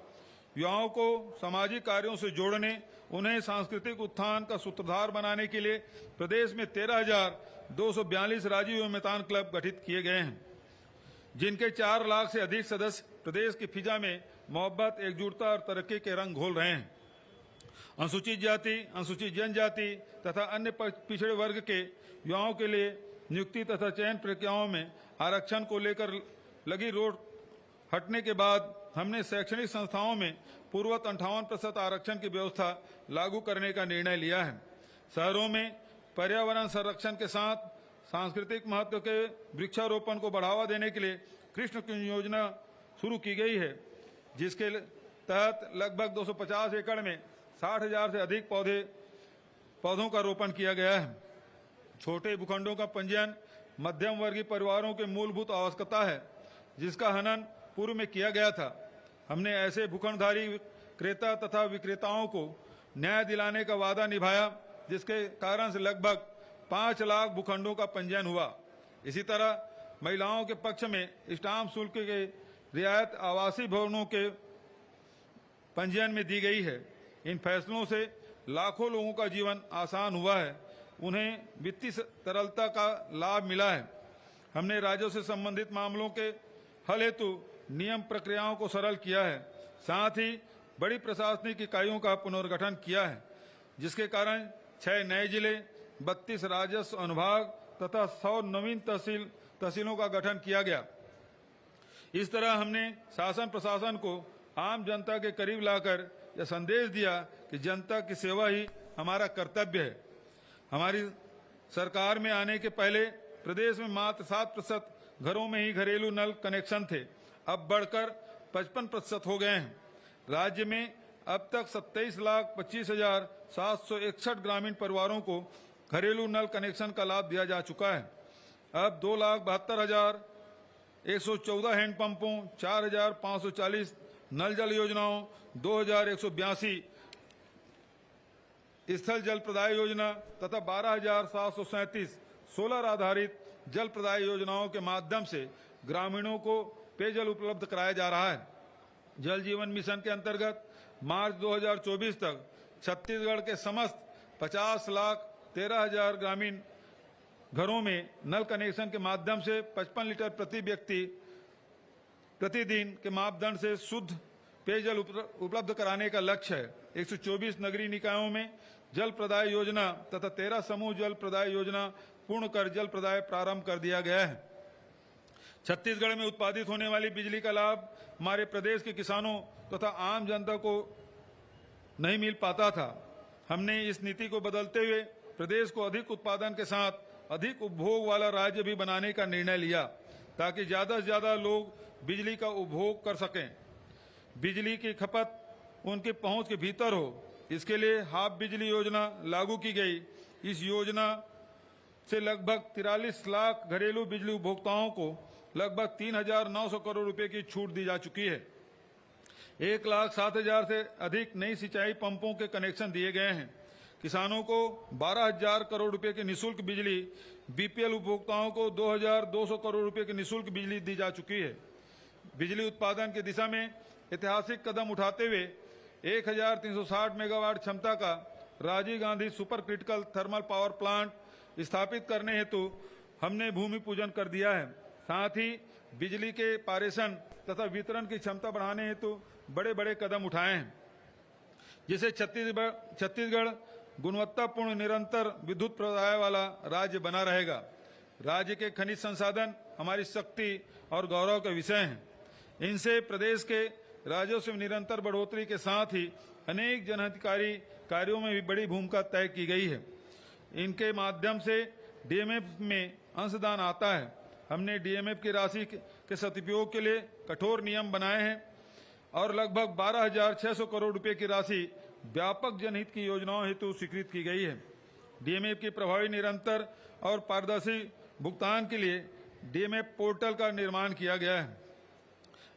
युवाओं को सामाजिक कार्यों से जोड़ने, उन्हें सांस्कृतिक उत्थान का सूत्रधार बनाने के लिए प्रदेश में 13,242 राजीव एवं मैदान क्लब गठित किए गए हैं, जिनके 4 लाख से अधिक सदस्य प्रदेश की फिजा में मोहब्बत, एकजुटता और तरक्की के रंग घोल रहे हैं। अनुसूचित जाति, अनुसूचित जनजाति तथा अन्य पिछड़े वर्ग के युवाओं के लिए नियुक्ति तथा चयन प्रक्रियाओं में आरक्षण को लेकर लगी रोक हटने के बाद हमने शैक्षणिक संस्थाओं में पूर्ववत 58% आरक्षण की व्यवस्था लागू करने का निर्णय लिया है। शहरों में पर्यावरण संरक्षण के साथ सांस्कृतिक महत्व के वृक्षारोपण को बढ़ावा देने के लिए कृष्ण कुंज योजना शुरू की गई है, जिसके तहत लगभग 250 एकड़ में 60,000 से अधिक पौधों का रोपण किया गया है। छोटे भूखंडों का पंजीयन मध्यम वर्गीय परिवारों के मूलभूत आवश्यकता है, जिसका हनन पूर्व में किया गया था। हमने ऐसे भूखंडधारी क्रेता तथा विक्रेताओं को न्याय दिलाने का वादा निभाया, जिसके कारण से लगभग 5 लाख भूखंडों का पंजीयन हुआ। इसी तरह महिलाओं के पक्ष में स्टाम्प शुल्क के रियायत आवासीय भवनों के पंजीयन में दी गई है। इन फैसलों से लाखों लोगों का जीवन आसान हुआ है, उन्हें वित्तीय तरलता का लाभ मिला है। हमने राज्यों से संबंधित मामलों के हल हेतु नियम प्रक्रियाओं को सरल किया है। साथ ही बड़ी प्रशासनिक इकाइयों का पुनर्गठन किया है, जिसके कारण 6 नए जिले, 32 राजस्व अनुभाग तथा 100 नवीन तहसीलों का गठन किया गया। इस तरह हमने शासन प्रशासन को आम जनता के करीब लाकर यह संदेश दिया कि जनता की सेवा ही हमारा कर्तव्य है। हमारी सरकार में आने के पहले प्रदेश में मात्र 7% घरों में ही घरेलू नल कनेक्शन थे, अब बढ़कर 55% हो गए हैं। राज्य में अब तक 27,25,761 ग्रामीण परिवारों को घरेलू नल कनेक्शन का लाभ दिया जा चुका है। अब 2,72,114 हैंडपंपों, 4,540 नल जल योजनाओं, 2,182 स्थल जल प्रदाय योजना तथा 12,737 सोलर आधारित जल प्रदाय योजनाओं के माध्यम से ग्रामीणों को पेयजल उपलब्ध कराया जा रहा है। जल जीवन मिशन के अंतर्गत मार्च 2024 तक छत्तीसगढ़ के समस्त 50,13,000 ग्रामीण घरों में नल कनेक्शन के माध्यम से 55 लीटर प्रति व्यक्ति प्रतिदिन के मापदंड से शुद्ध पेयजल उपलब्ध कराने का लक्ष्य है। 124 नगरीय निकायों में जल प्रदाय योजना तथा 13 समूह जल प्रदाय योजना पूर्ण कर जल प्रदाय प्रारंभ कर दिया गया है। छत्तीसगढ़ में उत्पादित होने वाली बिजली का लाभ हमारे प्रदेश के किसानों तथा आम जनता को नहीं मिल पाता था। हमने इस नीति को बदलते हुए प्रदेश को अधिक उत्पादन के साथ अधिक उपभोग वाला राज्य भी बनाने का निर्णय लिया, ताकि ज्यादा से ज्यादा लोग बिजली का उपभोग कर सकें, बिजली की खपत उनके पहुंच के भीतर हो। इसके लिए हाफ बिजली योजना लागू की गई। इस योजना से लगभग 43 लाख घरेलू बिजली उपभोक्ताओं को लगभग 3,900 करोड़ रुपए की छूट दी जा चुकी है। 1,07,000 से अधिक नई सिंचाई पंपों के कनेक्शन दिए गए हैं। किसानों को 12,000 करोड़ रुपए की निःशुल्क बिजली, बीपीएल उपभोक्ताओं को 2,200 करोड़ रुपए की निःशुल्क बिजली दी जा चुकी है। बिजली उत्पादन की दिशा में ऐतिहासिक कदम उठाते हुए 1,360 मेगावाट क्षमता का Rajiv Gandhi super critical thermal power plant स्थापित करने हेतु हमने भूमि पूजन कर दिया है। साथ ही बिजली के पारेषण तथा वितरण की क्षमता बढ़ाने हेतु बड़े बड़े कदम उठाए हैं, जिससे छत्तीसगढ़ गुणवत्तापूर्ण निरंतर विद्युत प्रदाय वाला राज्य बना रहेगा। राज्य के खनिज संसाधन हमारी शक्ति और गौरव के विषय हैं। इनसे प्रदेश के राजस्व में निरंतर बढ़ोतरी के साथ ही अनेक जनहितकारी कार्यों में भी बड़ी भूमिका तय की गई है। इनके माध्यम से डीएमएफ में अंशदान आता है। हमने डीएमएफ की राशि के सदुपयोग के लिए कठोर नियम बनाए हैं और लगभग 12,600 करोड़ रुपए की राशि व्यापक जनहित की योजनाओं हेतु स्वीकृत की गई है। डीएमएफ की प्रभावी, निरंतर और पारदर्शी भुगतान के लिए डीएमएफ पोर्टल का निर्माण किया गया है।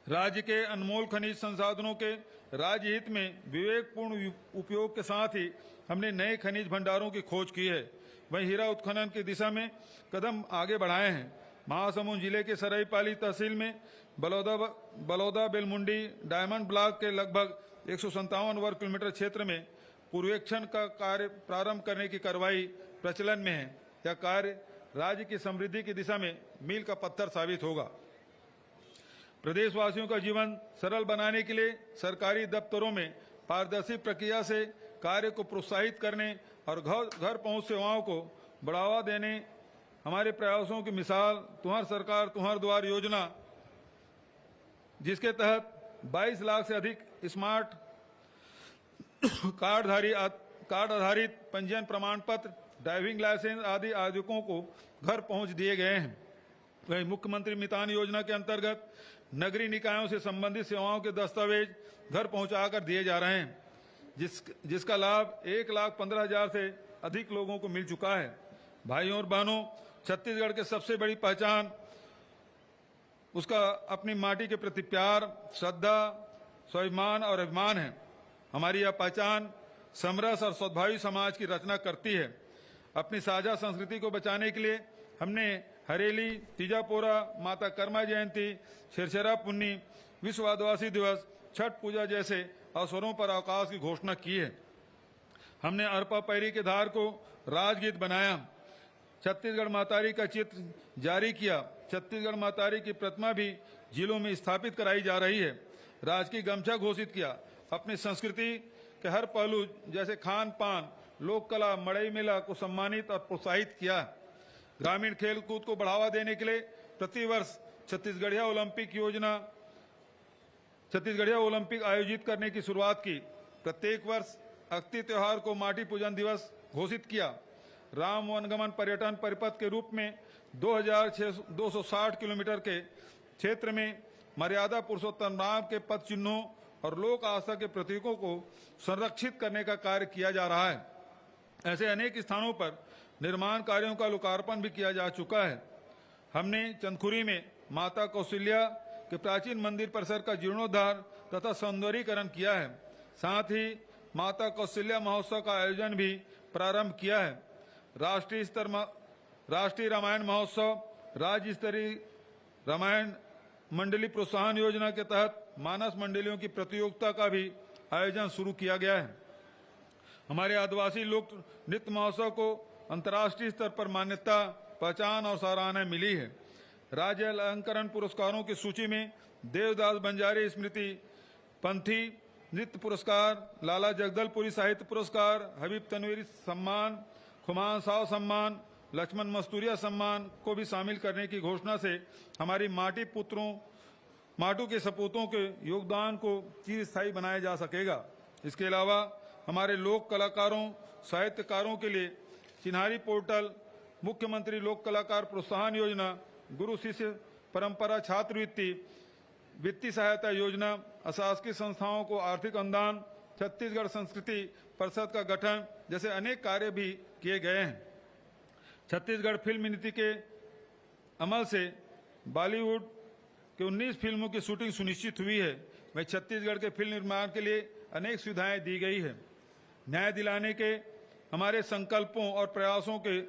राज्य के अनमोल खनिज संसाधनों के राज्य हित में विवेकपूर्ण उपयोग के साथ ही हमने नए खनिज भंडारों की खोज की है। वहीं हीरा उत्खनन की दिशा में कदम आगे बढ़ाए हैं। महासमुंद जिले के सरायपाली तहसील में बलौदा बेलमुंडी डायमंड ब्लॉक के लगभग 157 वर्ग किलोमीटर क्षेत्र में पूर्वेक्षण का कार्य प्रारंभ करने की कार्रवाई प्रचलन में है। यह कार्य राज्य की समृद्धि की दिशा में मील का पत्थर साबित होगा। प्रदेशवासियों का जीवन सरल बनाने के लिए सरकारी दफ्तरों में पारदर्शी प्रक्रिया से कार्य को प्रोत्साहित करने और घर पहुंच सेवाओं को बढ़ावा देने हमारे प्रयासों की मिसाल तुम्हारी सरकार तुम्हारे द्वार योजना, जिसके तहत 22 लाख से अधिक स्मार्ट कार्ड आधारित पंजीयन प्रमाण पत्र, ड्राइविंग लाइसेंस आदि आवेदकों को घर पहुंच दिए गए हैं। वहीं मुख्यमंत्री मितान योजना के अंतर्गत नगरीय निकायों से संबंधित सेवाओं के दस्तावेज घर पहुंचाकर दिए जा रहे हैं, जिसका लाभ 1,15,000 से अधिक लोगों को मिल चुका है। भाइयों और बहनों, छत्तीसगढ़ के सबसे बड़ी पहचान उसका अपनी माटी के प्रति प्यार, श्रद्धा, स्वाभिमान और अभिमान है। हमारी यह पहचान समरस और सद्भावी समाज की रचना करती है। अपनी साझा संस्कृति को बचाने के लिए हमने हरेली, तीजापोरा, माता कर्मा जयंती, छिरछरा पुन्नी, विश्व आदिवासी दिवस, छठ पूजा जैसे अवसरों पर अवकाश की घोषणा की है। हमने अरपा पैरी के धार को राजगीत बनाया, छत्तीसगढ़ मातारी का चित्र जारी किया। छत्तीसगढ़ मातारी की प्रतिमा भी जिलों में स्थापित कराई जा रही है। राजकीय गमछा घोषित किया। अपनी संस्कृति के हर पहलू जैसे खान पान, लोक कला, मड़ई मेला को सम्मानित और प्रोत्साहित किया। ग्रामीण खेल कूद को बढ़ावा देने के लिए प्रतिवर्ष छत्तीसगढ़िया ओलंपिक आयोजित करने की शुरुआत की। प्रत्येक वर्ष अक्ति त्योहार को माटी पूजन दिवस घोषित किया। राम वनगमन पर्यटन परिपथ के रूप में 2,260 किलोमीटर के क्षेत्र में मर्यादा पुरुषोत्तम राम के पद चिन्हों और लोक आस्था के प्रतीकों को संरक्षित करने का कार्य किया जा रहा है। ऐसे अनेक स्थानों पर निर्माण कार्यों का लोकार्पण भी किया जा चुका है। हमने चंदखुरी में माता कौशल्या के प्राचीन मंदिर परिसर का जीर्णोद्धार तथा सौंदर्यीकरण किया है। साथ ही माता कौशल्या महोत्सव का आयोजन भी प्रारंभ किया है। राष्ट्रीय रामायण महोत्सव, राज्य स्तरीय रामायण मंडली प्रोत्साहन योजना के तहत मानस मंडलियों की प्रतियोगिता का भी आयोजन शुरू किया गया है। हमारे आदिवासी लोक नृत्य महोत्सव को अंतर्राष्ट्रीय स्तर पर मान्यता, पहचान और सराहना मिली है। राज्य अलंकरण पुरस्कारों की सूची में देवदास बंजारी स्मृति पंथी नृत्य पुरस्कार, लाला जगदलपुरी साहित्य पुरस्कार, हबीब तनवीर सम्मान, खुमान साव सम्मान, लक्ष्मण मस्तूरिया सम्मान को भी शामिल करने की घोषणा से हमारी माटू के सपूतों के योगदान को चिरस्थायी बनाया जा सकेगा। इसके अलावा हमारे लोक कलाकारों, साहित्यकारों के लिए चिन्हारी पोर्टल, मुख्यमंत्री लोक कलाकार प्रोत्साहन योजना, गुरु शिष्य परंपरा छात्रवृत्ति, वित्तीय सहायता योजना, अशासकीय संस्थाओं को आर्थिक अनुदान, छत्तीसगढ़ संस्कृति परिषद का गठन जैसे अनेक कार्य भी किए गए हैं। छत्तीसगढ़ फिल्म नीति के अमल से बॉलीवुड के 19 फिल्मों की शूटिंग सुनिश्चित हुई है। वहीं छत्तीसगढ़ के फिल्म निर्माण के लिए अनेक सुविधाएं दी गई है। न्याय दिलाने के हमारे संकल्पों और प्रयासों के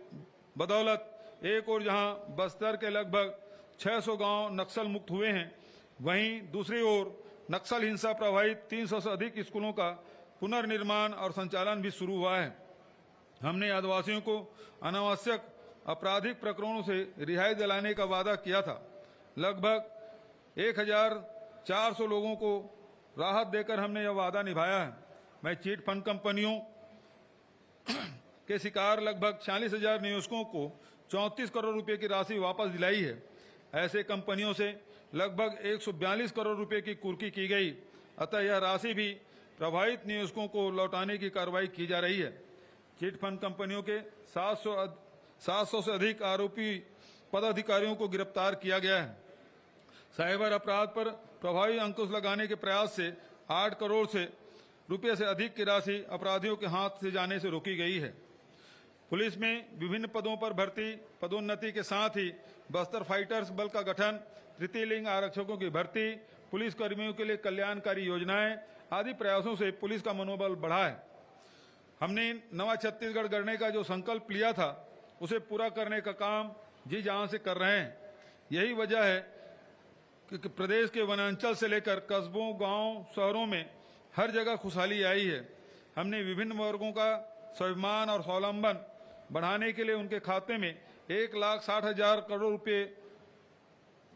बदौलत एक और जहां बस्तर के लगभग 600 गांव नक्सल मुक्त हुए हैं, वहीं दूसरी ओर नक्सल हिंसा प्रभावित 300 से अधिक स्कूलों का पुनर्निर्माण और संचालन भी शुरू हुआ है। हमने आदिवासियों को अनावश्यक आपराधिक प्रकरणों से रिहाई दिलाने का वादा किया था। लगभग 1,400 लोगों को राहत देकर हमने यह वादा निभाया है। मैं चिट फंड कंपनियों के शिकार लगभग 40,000 निवेशकों को 34 करोड़ रुपए की राशि वापस दिलाई है। ऐसे कंपनियों से लगभग 142 करोड़ रुपए की कुर्की की गई। अतः यह राशि भी प्रभावित निवेशकों को लौटाने की कार्रवाई की जा रही है। चिट फंड कंपनियों के 700 से अधिक आरोपी पदाधिकारियों को गिरफ्तार किया गया है। साइबर अपराध पर प्रभावी अंकुश लगाने के प्रयास से 8 करोड़ से रुपये से अधिक की राशि अपराधियों के हाथ से जाने से रोकी गई है। पुलिस में विभिन्न पदों पर भर्ती, पदोन्नति के साथ ही बस्तर फाइटर्स बल का गठन, तृतीय लिंग आरक्षकों की भर्ती, पुलिस कर्मियों के लिए कल्याणकारी योजनाएं आदि प्रयासों से पुलिस का मनोबल बढ़ा है। हमने नवा छत्तीसगढ़ गढ़ने का जो संकल्प लिया था उसे पूरा करने का काम जी जान से कर रहे हैं। यही वजह है कि प्रदेश के वनांचल से लेकर कस्बों, गांव, शहरों में हर जगह खुशहाली आई है। हमने विभिन्न वर्गों का स्वाभिमान और स्वावलंबन बढ़ाने के लिए उनके खाते में 1,60,000 करोड़ रुपए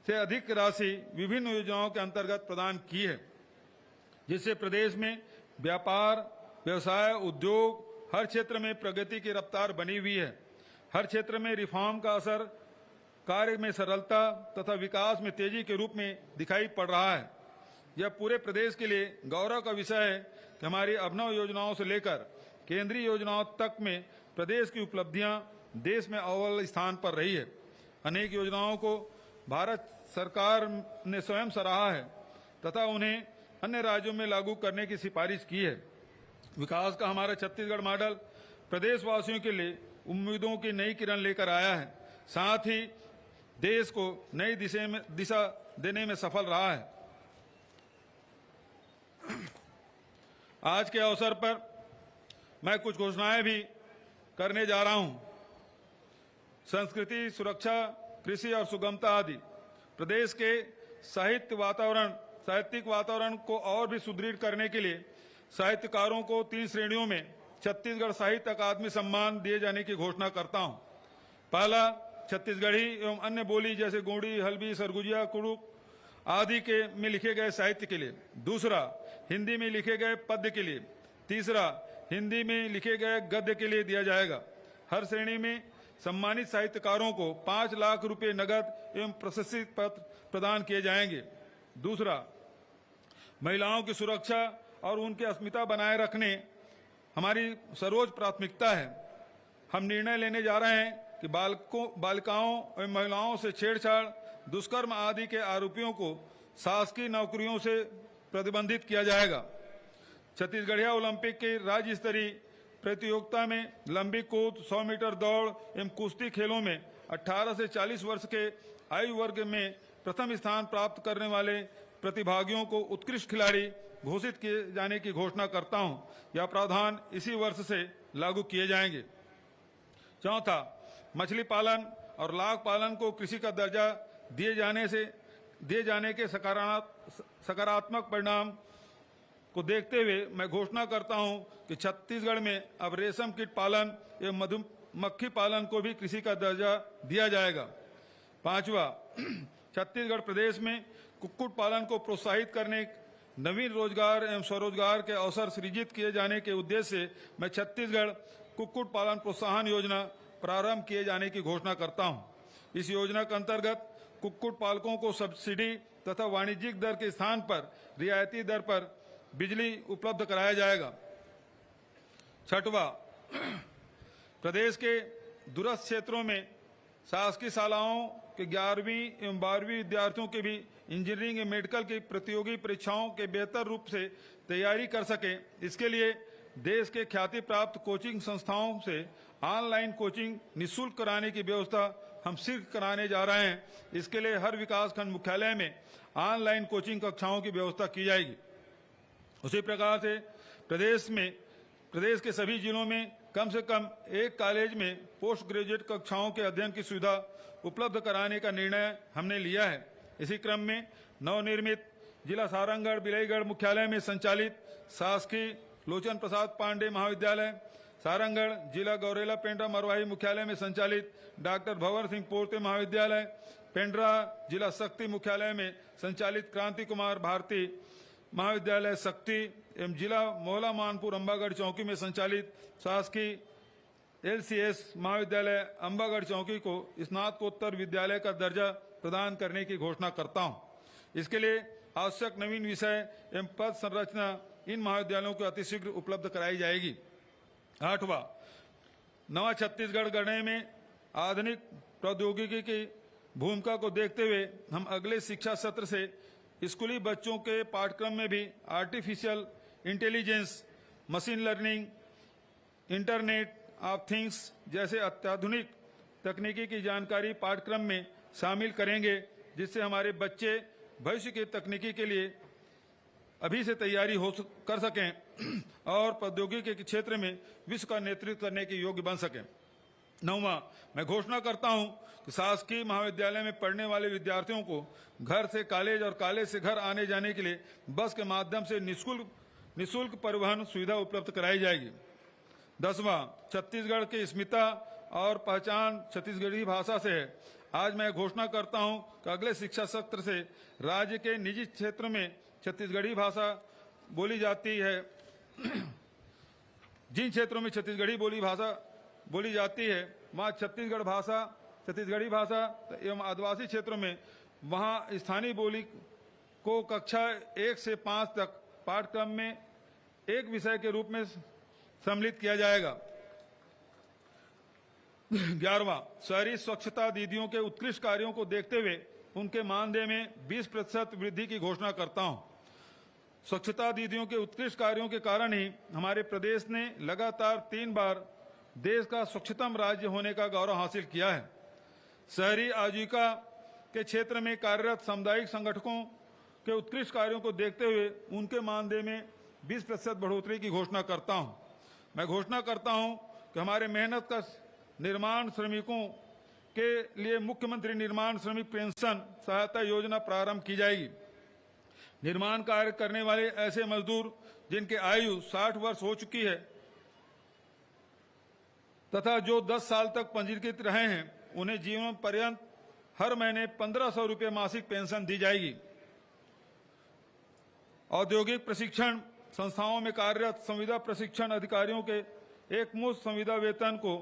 से अधिक राशि विभिन्न योजनाओं के अंतर्गत प्रदान की है, जिससे प्रदेश में व्यापार, व्यवसाय, उद्योग हर क्षेत्र में प्रगति की रफ्तार बनी हुई है। हर क्षेत्र में रिफॉर्म का असर कार्य में सरलता तथा विकास में तेजी के रूप में दिखाई पड़ रहा है। यह पूरे प्रदेश के लिए गौरव का विषय है कि हमारी अभिनव योजनाओं से लेकर केंद्रीय योजनाओं तक में प्रदेश की उपलब्धियां देश में अव्वल स्थान पर रही है। अनेक योजनाओं को भारत सरकार ने स्वयं सराहा है तथा उन्हें अन्य राज्यों में लागू करने की सिफारिश की है। विकास का हमारा छत्तीसगढ़ मॉडल प्रदेशवासियों के लिए उम्मीदों की नई किरण लेकर आया है, साथ ही देश को नई दिशा देने में सफल रहा है। आज के अवसर पर मैं कुछ घोषणाएं भी करने जा रहा हूं। संस्कृति, सुरक्षा, कृषि और सुगमता आदि प्रदेश के साहित्यिक वातावरण को और भी सुदृढ़ करने के लिए साहित्यकारों को 3 श्रेणियों में छत्तीसगढ़ साहित्य अकादमी सम्मान दिए जाने की घोषणा करता हूं। पहला, छत्तीसगढ़ी एवं अन्य बोली जैसे गोंडी, हल्बी, सरगुजिया, कुड़ुक आदि के में लिखे गए साहित्य के लिए। दूसरा, हिंदी में लिखे गए पद्य के लिए। तीसरा, हिंदी में लिखे गए गद्य के लिए दिया जाएगा। हर श्रेणी में सम्मानित साहित्यकारों को 5 लाख रुपए नगद एवं प्रशस्ति पत्र प्रदान किए जाएंगे। दूसरा, महिलाओं की सुरक्षा और उनकी अस्मिता बनाए रखने हमारी सर्वोच्च प्राथमिकता है। हम निर्णय लेने जा रहे हैं कि बालिकाओं एवं महिलाओं से छेड़छाड़, दुष्कर्म आदि के आरोपियों को शासकीय नौकरियों से प्रतिबंधित किया जाएगा। छत्तीसगढ़िया ओलंपिक के राज्य स्तरीय प्रतियोगिता में लंबी कूद, 100 मीटर दौड़ एवं कुश्ती खेलों में 18 से 40 वर्ष के आयु वर्ग में प्रथम स्थान प्राप्त करने वाले प्रतिभागियों को उत्कृष्ट खिलाड़ी घोषित किए जाने की घोषणा करता हूं। यह प्रावधान इसी वर्ष से लागू किए जाएंगे। चौथा, मछली पालन और लाख पालन को कृषि का दर्जा दिए जाने के सकारात्मक परिणाम को देखते हुए मैं घोषणा करता हूं कि छत्तीसगढ़ में अब रेशम कीट पालन एवं मधुमक्खी पालन को भी कृषि का दर्जा दिया जाएगा। पांचवा, छत्तीसगढ़ प्रदेश में कुक्कुट पालन को प्रोत्साहित करने, नवीन रोजगार एवं स्वरोजगार के अवसर सृजित किए जाने के उद्देश्य से मैं छत्तीसगढ़ कुक्कुट पालन प्रोत्साहन योजना प्रारंभ किए जाने की घोषणा करता हूं। इस योजना के अंतर्गत कुक्कुट पालकों को सब्सिडी तथा वाणिज्यिक दर के स्थान पर रियायती दर पर बिजली उपलब्ध कराया जाएगा। छठवां, प्रदेश के दूरस्थ क्षेत्रों में शासकीय शालाओं के 11वीं एवं 12वीं विद्यार्थियों के भी इंजीनियरिंग एवं मेडिकल की प्रतियोगी परीक्षाओं के बेहतर रूप से तैयारी कर सके, इसके लिए देश के ख्याति प्राप्त कोचिंग संस्थाओं से ऑनलाइन कोचिंग निःशुल्क कराने की व्यवस्था हम शीघ्र कराने जा रहे हैं। इसके लिए हर विकासखंड मुख्यालय में ऑनलाइन कोचिंग कक्षाओं की व्यवस्था की जाएगी। उसी प्रकार से प्रदेश के सभी जिलों में कम से कम एक कॉलेज में पोस्ट ग्रेजुएट कक्षाओं के अध्ययन की सुविधा उपलब्ध कराने का निर्णय हमने लिया है। इसी क्रम में नवनिर्मित जिला सारंगढ़ बिलईगढ़ मुख्यालय में संचालित शासकीय लोचन प्रसाद पांडे महाविद्यालय, सारंगढ़ जिला गौरेला पेंड्रा मरवाही मुख्यालय में संचालित डॉक्टर भंवर सिंह पोर्ते महाविद्यालय, पेंड्रा जिला शक्ति मुख्यालय में संचालित क्रांति कुमार भारती महाविद्यालय शक्ति एवं जिला मोहला मानपुर अंबागढ़ चौकी में संचालित शासकीय LCS महाविद्यालय अंबागढ़ चौकी को स्नातकोत्तर विद्यालय का दर्जा प्रदान करने की घोषणा करता हूं। इसके लिए आवश्यक नवीन विषय एवं पद संरचना इन महाविद्यालयों को अतिशीघ्र उपलब्ध कराई जाएगी। 8वां, नवा छत्तीसगढ़ गढ़ने में आधुनिक प्रौद्योगिकी की भूमिका को देखते हुए हम अगले शिक्षा सत्र से स्कूली बच्चों के पाठ्यक्रम में भी artificial intelligence, machine learning, internet of things जैसे अत्याधुनिक तकनीकी की जानकारी पाठ्यक्रम में शामिल करेंगे, जिससे हमारे बच्चे भविष्य की तकनीकी के लिए अभी से तैयारी कर सकें और प्रौद्योगिकी के क्षेत्र में विश्व का नेतृत्व करने के योग्य बन सकें। 9वां, मैं घोषणा करता हूं कि शासकीय महाविद्यालय में पढ़ने वाले विद्यार्थियों को घर से कॉलेज और कॉलेज से घर आने जाने के लिए बस के माध्यम से निःशुल्क परिवहन सुविधा उपलब्ध कराई जाएगी। 10वां, छत्तीसगढ़ की अस्मिता और पहचान छत्तीसगढ़ी भाषा से है। आज मैं घोषणा करता हूं कि अगले शिक्षा सत्र से राज्य के निजी क्षेत्र में छत्तीसगढ़ी भाषा बोली जाती है, जिन क्षेत्रों में छत्तीसगढ़ी भाषा बोली जाती है वहां छत्तीसगढ़ी भाषा एवं आदिवासी क्षेत्रों में वहां स्थानीय बोली को कक्षा 1 से 5 तक पाठ्यक्रम में एक विषय के रूप में सम्मिलित किया जाएगा। 11वां, शहरी स्वच्छता दीदियों के उत्कृष्ट कार्यों को देखते हुए उनके मानदेय में 20% वृद्धि की घोषणा करता हूं। स्वच्छता दीदियों के उत्कृष्ट कार्यों के कारण ही हमारे प्रदेश ने लगातार 3 बार देश का स्वच्छतम राज्य होने का गौरव हासिल किया है। शहरी आजीविका के क्षेत्र में कार्यरत सामुदायिक संगठनों के उत्कृष्ट कार्यों को देखते हुए उनके मानदेय में 20% बढ़ोतरी की घोषणा करता हूं। मैं घोषणा करता हूं कि हमारे मेहनत का निर्माण श्रमिकों के लिए मुख्यमंत्री निर्माण श्रमिक पेंशन सहायता योजना प्रारंभ की जाएगी। निर्माण कार्य करने वाले ऐसे मजदूर जिनकी आयु 60 वर्ष हो चुकी है तथा जो 10 साल तक पंजीकृत रहे हैं, उन्हें जीवन पर्यंत हर महीने 1500 रुपये मासिक पेंशन दी जाएगी। औद्योगिक प्रशिक्षण संस्थाओं में कार्यरत संविदा प्रशिक्षण अधिकारियों के एक मुश्त संविदा वेतन को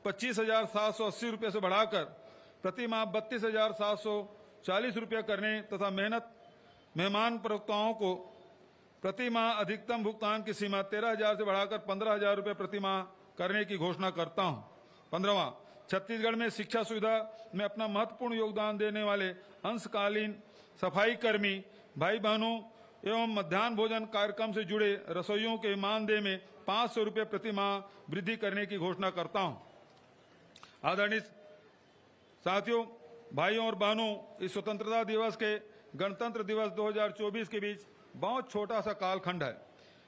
25,780 रुपये से बढ़ाकर प्रति माह 32,740 रुपये करने तथा मेहमान प्रवक्ताओं को प्रति माह अधिकतम भुगतान की सीमा 13,000 से बढ़ाकर 15,000 रुपये प्रति माह करने की घोषणा करता हूं। 15वां, छत्तीसगढ़ में शिक्षा सुविधा में अपना महत्वपूर्ण योगदान देने वाले अंशकालीन सफाई कर्मी भाई बहनों एवं मध्याह्न भोजन कार्यक्रम से जुड़े रसोइयों के मानदेय में 500 रुपये प्रति माह वृद्धि करने की घोषणा करता हूं। आदरणीय साथियों, भाइयों और बहनों, इस स्वतंत्रता दिवस के गणतंत्र दिवस 2024 के बीच बहुत छोटा सा कालखंड है,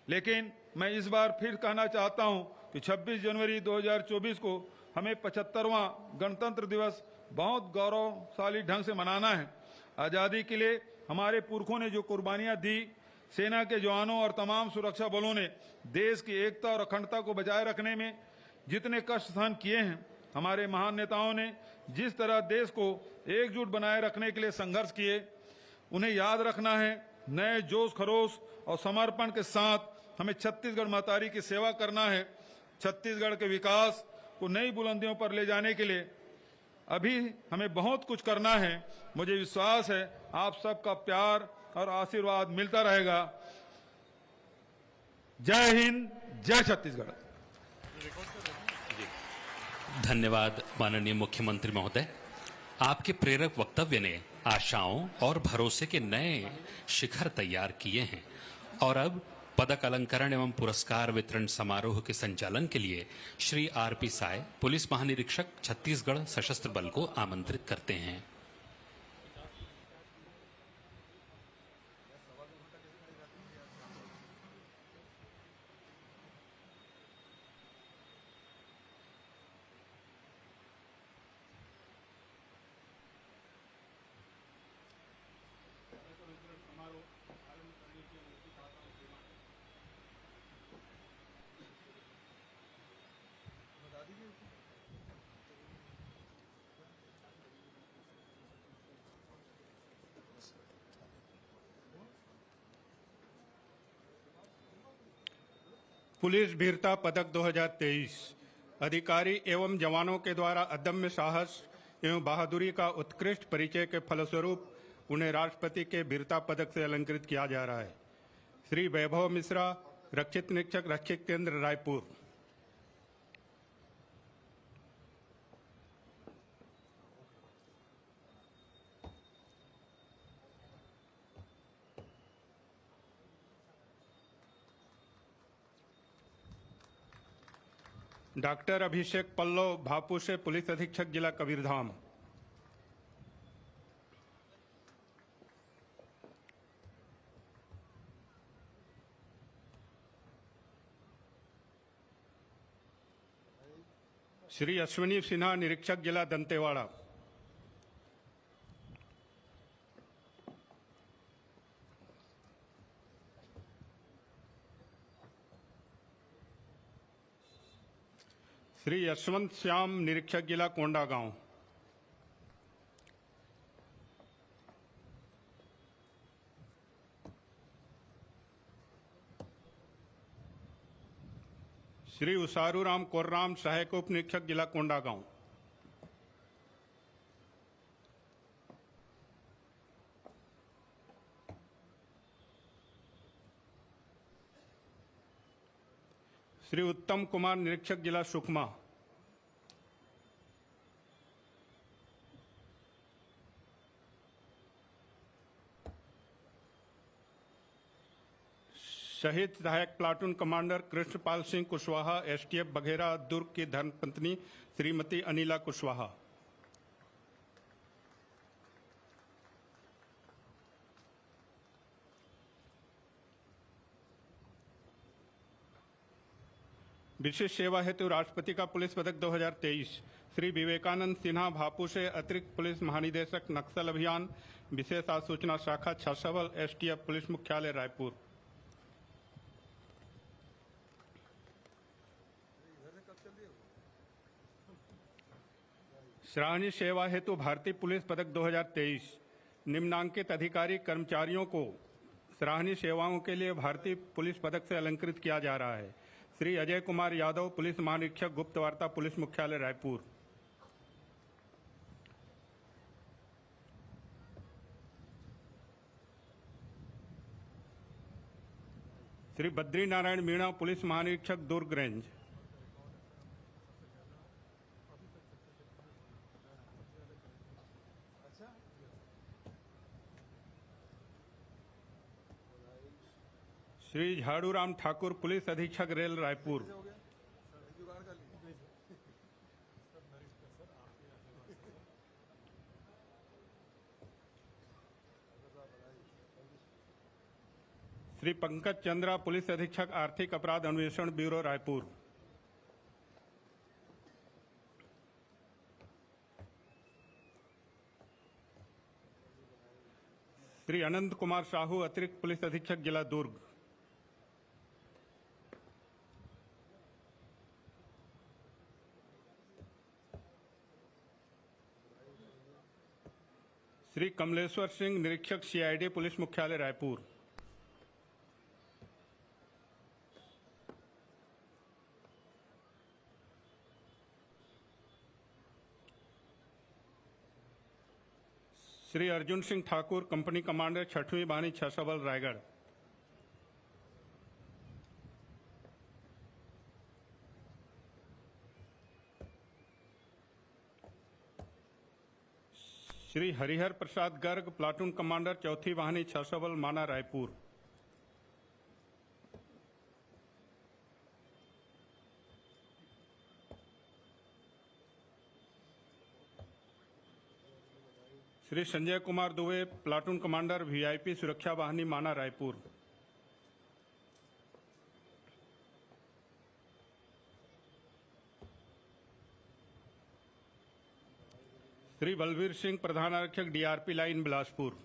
लेकिन मैं इस बार फिर कहना चाहता हूं कि 26 जनवरी 2024 को हमें 75वां गणतंत्र दिवस बहुत गौरवशाली ढंग से मनाना है। आजादी के लिए हमारे पुरखों ने जो कुर्बानियां दी, सेना के जवानों और तमाम सुरक्षा बलों ने देश की एकता और अखंडता को बचाए रखने में जितने कष्ट सहन किए हैं, हमारे महान नेताओं ने जिस तरह देश को एकजुट बनाए रखने के लिए संघर्ष किए, उन्हें याद रखना है। नए जोश खरोश और समर्पण के साथ हमें छत्तीसगढ़ महतारी की सेवा करना है। छत्तीसगढ़ के विकास को नई बुलंदियों पर ले जाने के लिए अभी हमें बहुत कुछ करना है। मुझे विश्वास है आप सबका प्यार और आशीर्वाद मिलता रहेगा। जय हिंद, जय छत्तीसगढ़। धन्यवाद माननीय मुख्यमंत्री महोदय। आपके प्रेरक वक्तव्य ने आशाओं और भरोसे के नए शिखर तैयार किए हैं और अब पदक अलंकरण एवं पुरस्कार वितरण समारोह के संचालन के लिए श्री आरपी साय, पुलिस महानिरीक्षक छत्तीसगढ़ सशस्त्र बल को आमंत्रित करते हैं। पुलिस वीरता पदक 2023 अधिकारी एवं जवानों के द्वारा अदम्य साहस एवं बहादुरी का उत्कृष्ट परिचय के फलस्वरूप उन्हें राष्ट्रपति के वीरता पदक से अलंकृत किया जा रहा है। श्री वैभव मिश्रा, रक्षित निरीक्षक, रक्षित केंद्र, रायपुर। डॉक्टर अभिषेक पल्लव, भापू से पुलिस अधीक्षक, जिला कबीरधाम। श्री अश्विनी सिन्हा, निरीक्षक, जिला दंतेवाड़ा। श्री यशवंत श्याम, निरीक्षक, जिला कोंडागांव। श्री उसारू राम कोर्राम, सहायक उप निरीक्षक, जिला कोंडागांव। श्री उत्तम कुमार, निरीक्षक, जिला सुकमा। शहीद सहायक platoon commander Krishnapal Singh Kushwaha, STF Baghera, Durg की धर्मपत्नी श्रीमती अनिला कुशवाहा। विशेष सेवा हेतु राष्ट्रपति का पुलिस पदक 2023 श्री विवेकानंद सिन्हा, भापू से अतिरिक्त पुलिस महानिदेशक, नक्सल अभियान, विशेष आसूचना शाखा, छाछावल, एसटीएफ पुलिस मुख्यालय, रायपुर। सराहनीय सेवा हेतु भारतीय पुलिस पदक 2023 निम्नांकित अधिकारी कर्मचारियों को सराहनीय सेवाओं के लिए भारतीय पुलिस पदक से अलंकृत किया जा रहा है। श्री अजय कुमार यादव, पुलिस महानिरीक्षक, गुप्तवार्ता, पुलिस मुख्यालय, रायपुर। श्री बद्री नारायण मीणा, पुलिस महानिरीक्षक, दुर्ग रेंज। श्री झाड़ूराम ठाकुर, पुलिस अधीक्षक, रेल, रायपुर। श्री पंकज चंद्रा, पुलिस अधीक्षक, आर्थिक अपराध अन्वेषण ब्यूरो, रायपुर। श्री अनंत कुमार साहू, अतिरिक्त पुलिस अधीक्षक, जिला दुर्ग। श्री कमलेश्वर सिंह, निरीक्षक, सीआईडी, पुलिस मुख्यालय, रायपुर। श्री अर्जुन सिंह ठाकुर, कंपनी कमांडर, 6वीं वाहिनी, छाछावल, रायगढ़। श्री हरिहर प्रसाद गर्ग, प्लाटून कमांडर, 4वीं वाहिनी, छाछावल, माना, Raipur. Shri Sanjay Kumar Dubey, platoon commander, VIP सुरक्षा वाहिनी, माना, रायपुर। श्री बलवीर सिंह, प्रधान आरक्षक, डीआरपी लाइन, बिलासपुर।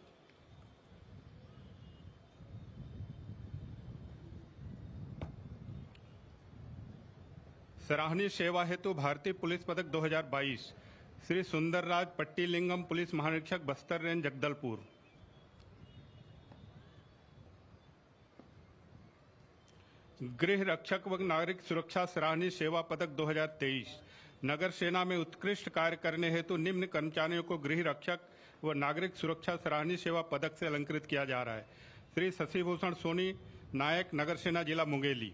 सराहनीय सेवा हेतु भारतीय पुलिस पदक 2022 श्री सुंदरराज पट्टीलिंगम, पुलिस महानिरीक्षक, बस्तर रेंज, जगदलपुर। गृह रक्षक व नागरिक सुरक्षा सराहनीय सेवा पदक 2023 नगर सेना में उत्कृष्ट कार्य करने हेतु निम्न कर्मचारियों को गृह रक्षक व नागरिक सुरक्षा सराहनीय सेवा पदक से अलंकृत किया जा रहा है। श्री शशिभूषण सोनी, नायक, नगर सेना, जिला मुंगेली।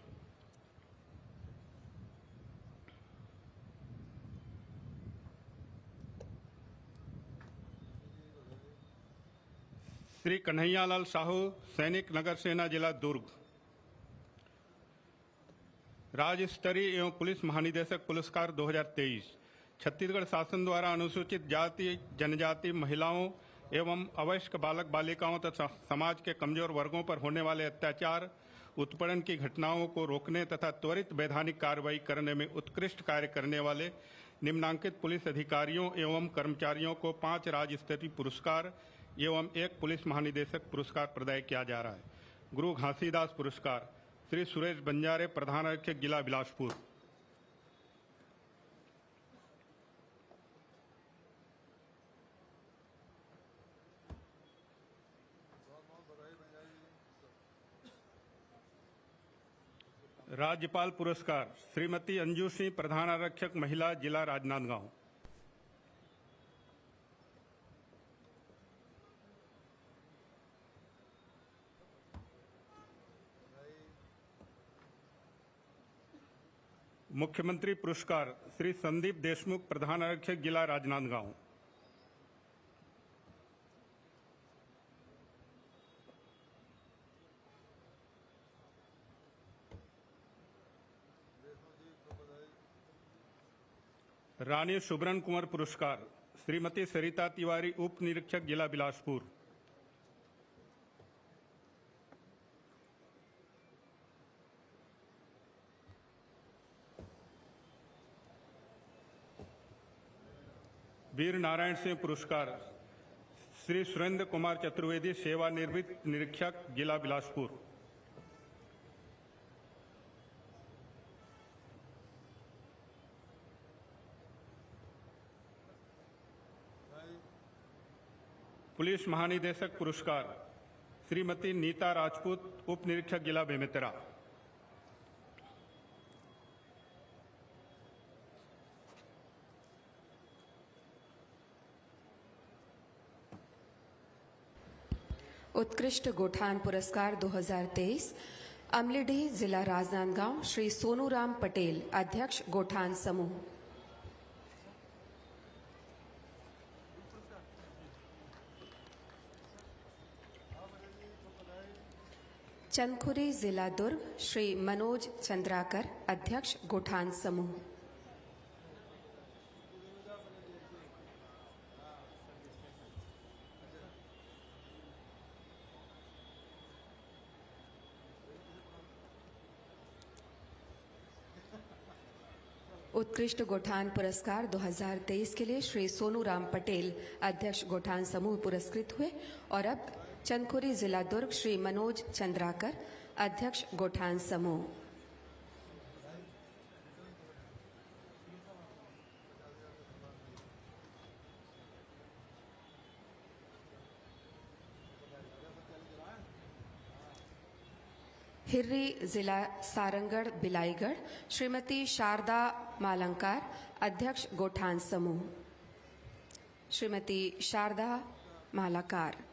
श्री कन्हैयालाल साहू, सैनिक, नगर सेना, जिला दुर्ग। राज्य स्तरीय एवं पुलिस महानिदेशक पुरस्कार 2023 छत्तीसगढ़ शासन द्वारा अनुसूचित जाति, जनजाति, महिलाओं एवं अवयस्क बालक बालिकाओं तथा समाज के कमजोर वर्गों पर होने वाले अत्याचार, उत्पीड़न की घटनाओं को रोकने तथा त्वरित वैधानिक कार्रवाई करने में उत्कृष्ट कार्य करने वाले निम्नांकित पुलिस अधिकारियों एवं कर्मचारियों को 5 राज्य स्तरीय पुरस्कार एवं 1 पुलिस महानिदेशक पुरस्कार प्रदान किया जा रहा है। गुरु घासीदास पुरस्कार श्री सुरेश बंजारे, प्रधान आरक्षक, जिला बिलासपुर। राज्यपाल पुरस्कार श्रीमती अंजू सिंह, प्रधान आरक्षक, महिला, जिला राजनांदगांव। मुख्यमंत्री पुरस्कार श्री संदीप देशमुख, प्रधान आरक्षक, जिला राजनांदगांव। रानी सुब्रन कुंवर पुरस्कार श्रीमती सरिता तिवारी, उप निरीक्षक, जिला बिलासपुर। वीर नारायण सिंह पुरस्कार श्री सुरेंद्र कुमार चतुर्वेदी, सेवानिवृत्त निरीक्षक, जिला बिलासपुर। पुलिस महानिदेशक पुरस्कार श्रीमती नीता राजपूत, उप निरीक्षक, जिला बेमेतरा। उत्कृष्ट गोठान पुरस्कार 2023 अमलीडीह, जिला राजनांदगांव, श्री सोनूराम पटेल, अध्यक्ष, गोठान समूह। चंदखुरी, जिला दुर्ग, श्री मनोज चंद्राकर, अध्यक्ष, गोठान समूह। उत्कृष्ट गोठान पुरस्कार 2023 के लिए श्री सोनूराम पटेल, अध्यक्ष, गोठान समूह पुरस्कृत हुए। और अब चंदखुरी, जिला दुर्ग, श्री मनोज चंद्राकर, अध्यक्ष, गोठान समूह। हिर्री, जिला सारंगढ़, बिलाईगढ़, श्रीमती शारदा मालंकार, अध्यक्ष, गोठान समूह। श्रीमती शारदा मालाकार।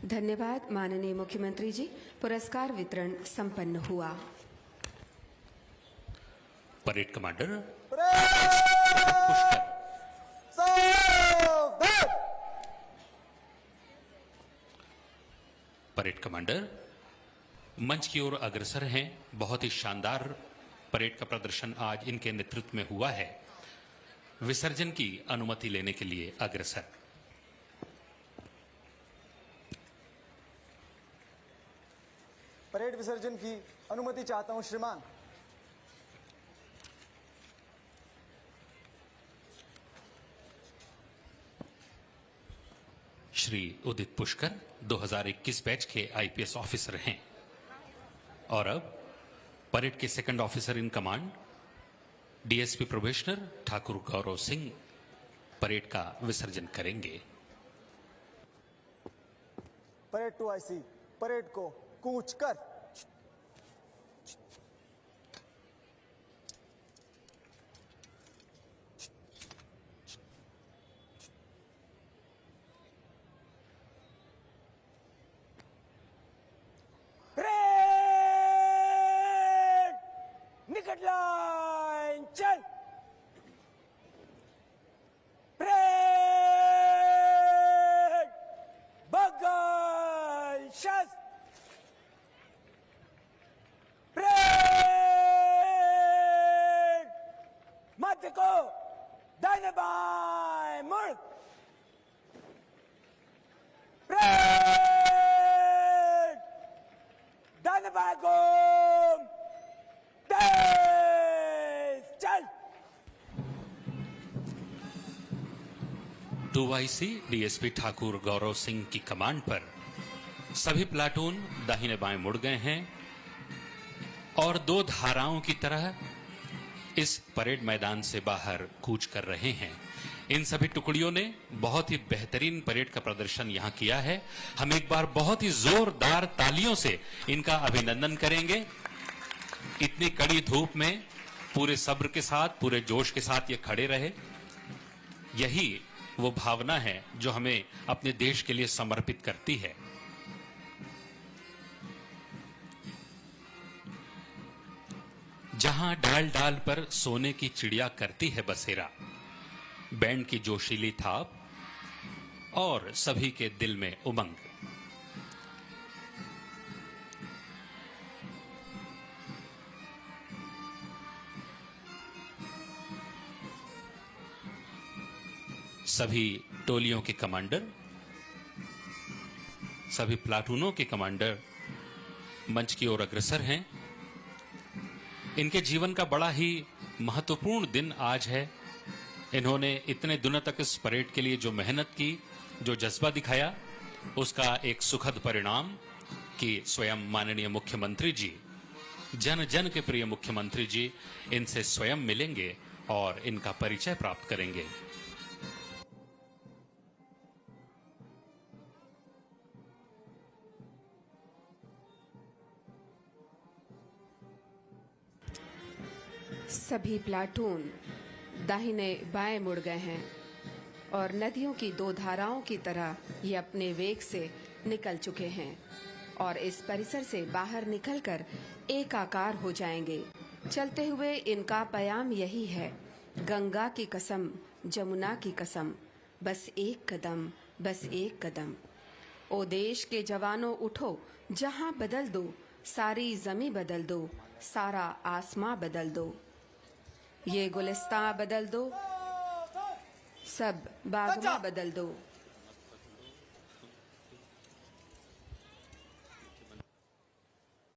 धन्यवाद माननीय मुख्यमंत्री जी। पुरस्कार वितरण संपन्न हुआ। परेड कमांडर परेड कमांडर मंच की ओर अग्रसर हैं। बहुत ही शानदार परेड का प्रदर्शन आज इनके नेतृत्व में हुआ है। विसर्जन की अनुमति लेने के लिए अग्रसर। परेड विसर्जन की अनुमति चाहता हूं श्रीमान। श्री उदित पुष्कर 2021 बैच के आईपीएस ऑफिसर हैं और अब परेड के second officer in command DSP probationer Thakur Gaurav Singh parade का विसर्जन करेंगे। परेड 2IC परेड को कूच कर। निकट लाइन चल। बगल शस्त्र। मध्य को दाहिने बाएं मुड़। दाहिने बाएं घूम। चल। 2IC डीएसपी ठाकुर गौरव सिंह की कमांड पर सभी प्लाटून दाहिने बाएं मुड़ गए हैं और दो धाराओं की तरह इस परेड मैदान से बाहर कूच कर रहे हैं। इन सभी टुकड़ियों ने बहुत ही बेहतरीन परेड का प्रदर्शन यहां किया है। हम एक बार बहुत ही जोरदार तालियों से इनका अभिनंदन करेंगे। इतनी कड़ी धूप में पूरे सब्र के साथ, पूरे जोश के साथ ये खड़े रहे। यही वो भावना है जो हमें अपने देश के लिए समर्पित करती है। जहां डाल डाल पर सोने की चिड़िया करती है बसेरा, बैंड की जोशीली थाप और सभी के दिल में उमंग। सभी टोलियों के कमांडर, सभी प्लाटूनों के कमांडर मंच की ओर अग्रसर हैं। इनके जीवन का बड़ा ही महत्वपूर्ण दिन आज है। इन्होंने इतने दिनों तक इस परेड के लिए जो मेहनत की, जो जज्बा दिखाया, उसका एक सुखद परिणाम कि स्वयं माननीय मुख्यमंत्री जी, जन जन के प्रिय मुख्यमंत्री जी इनसे स्वयं मिलेंगे और इनका परिचय प्राप्त करेंगे। सभी प्लाटून दाहिने बाएं मुड़ गए हैं और नदियों की दो धाराओं की तरह ये अपने वेग से निकल चुके हैं और इस परिसर से बाहर निकलकर एक आकार हो जाएंगे। चलते हुए इनका पयाम यही है, गंगा की कसम, जमुना की कसम, बस एक कदम, बस एक कदम। ओ देश के जवानों उठो, जहां बदल दो, सारी जमी बदल दो, सारा आसमां बदल दो। ये गुलिस्तां बदल दो, सब बागमा बदल दो।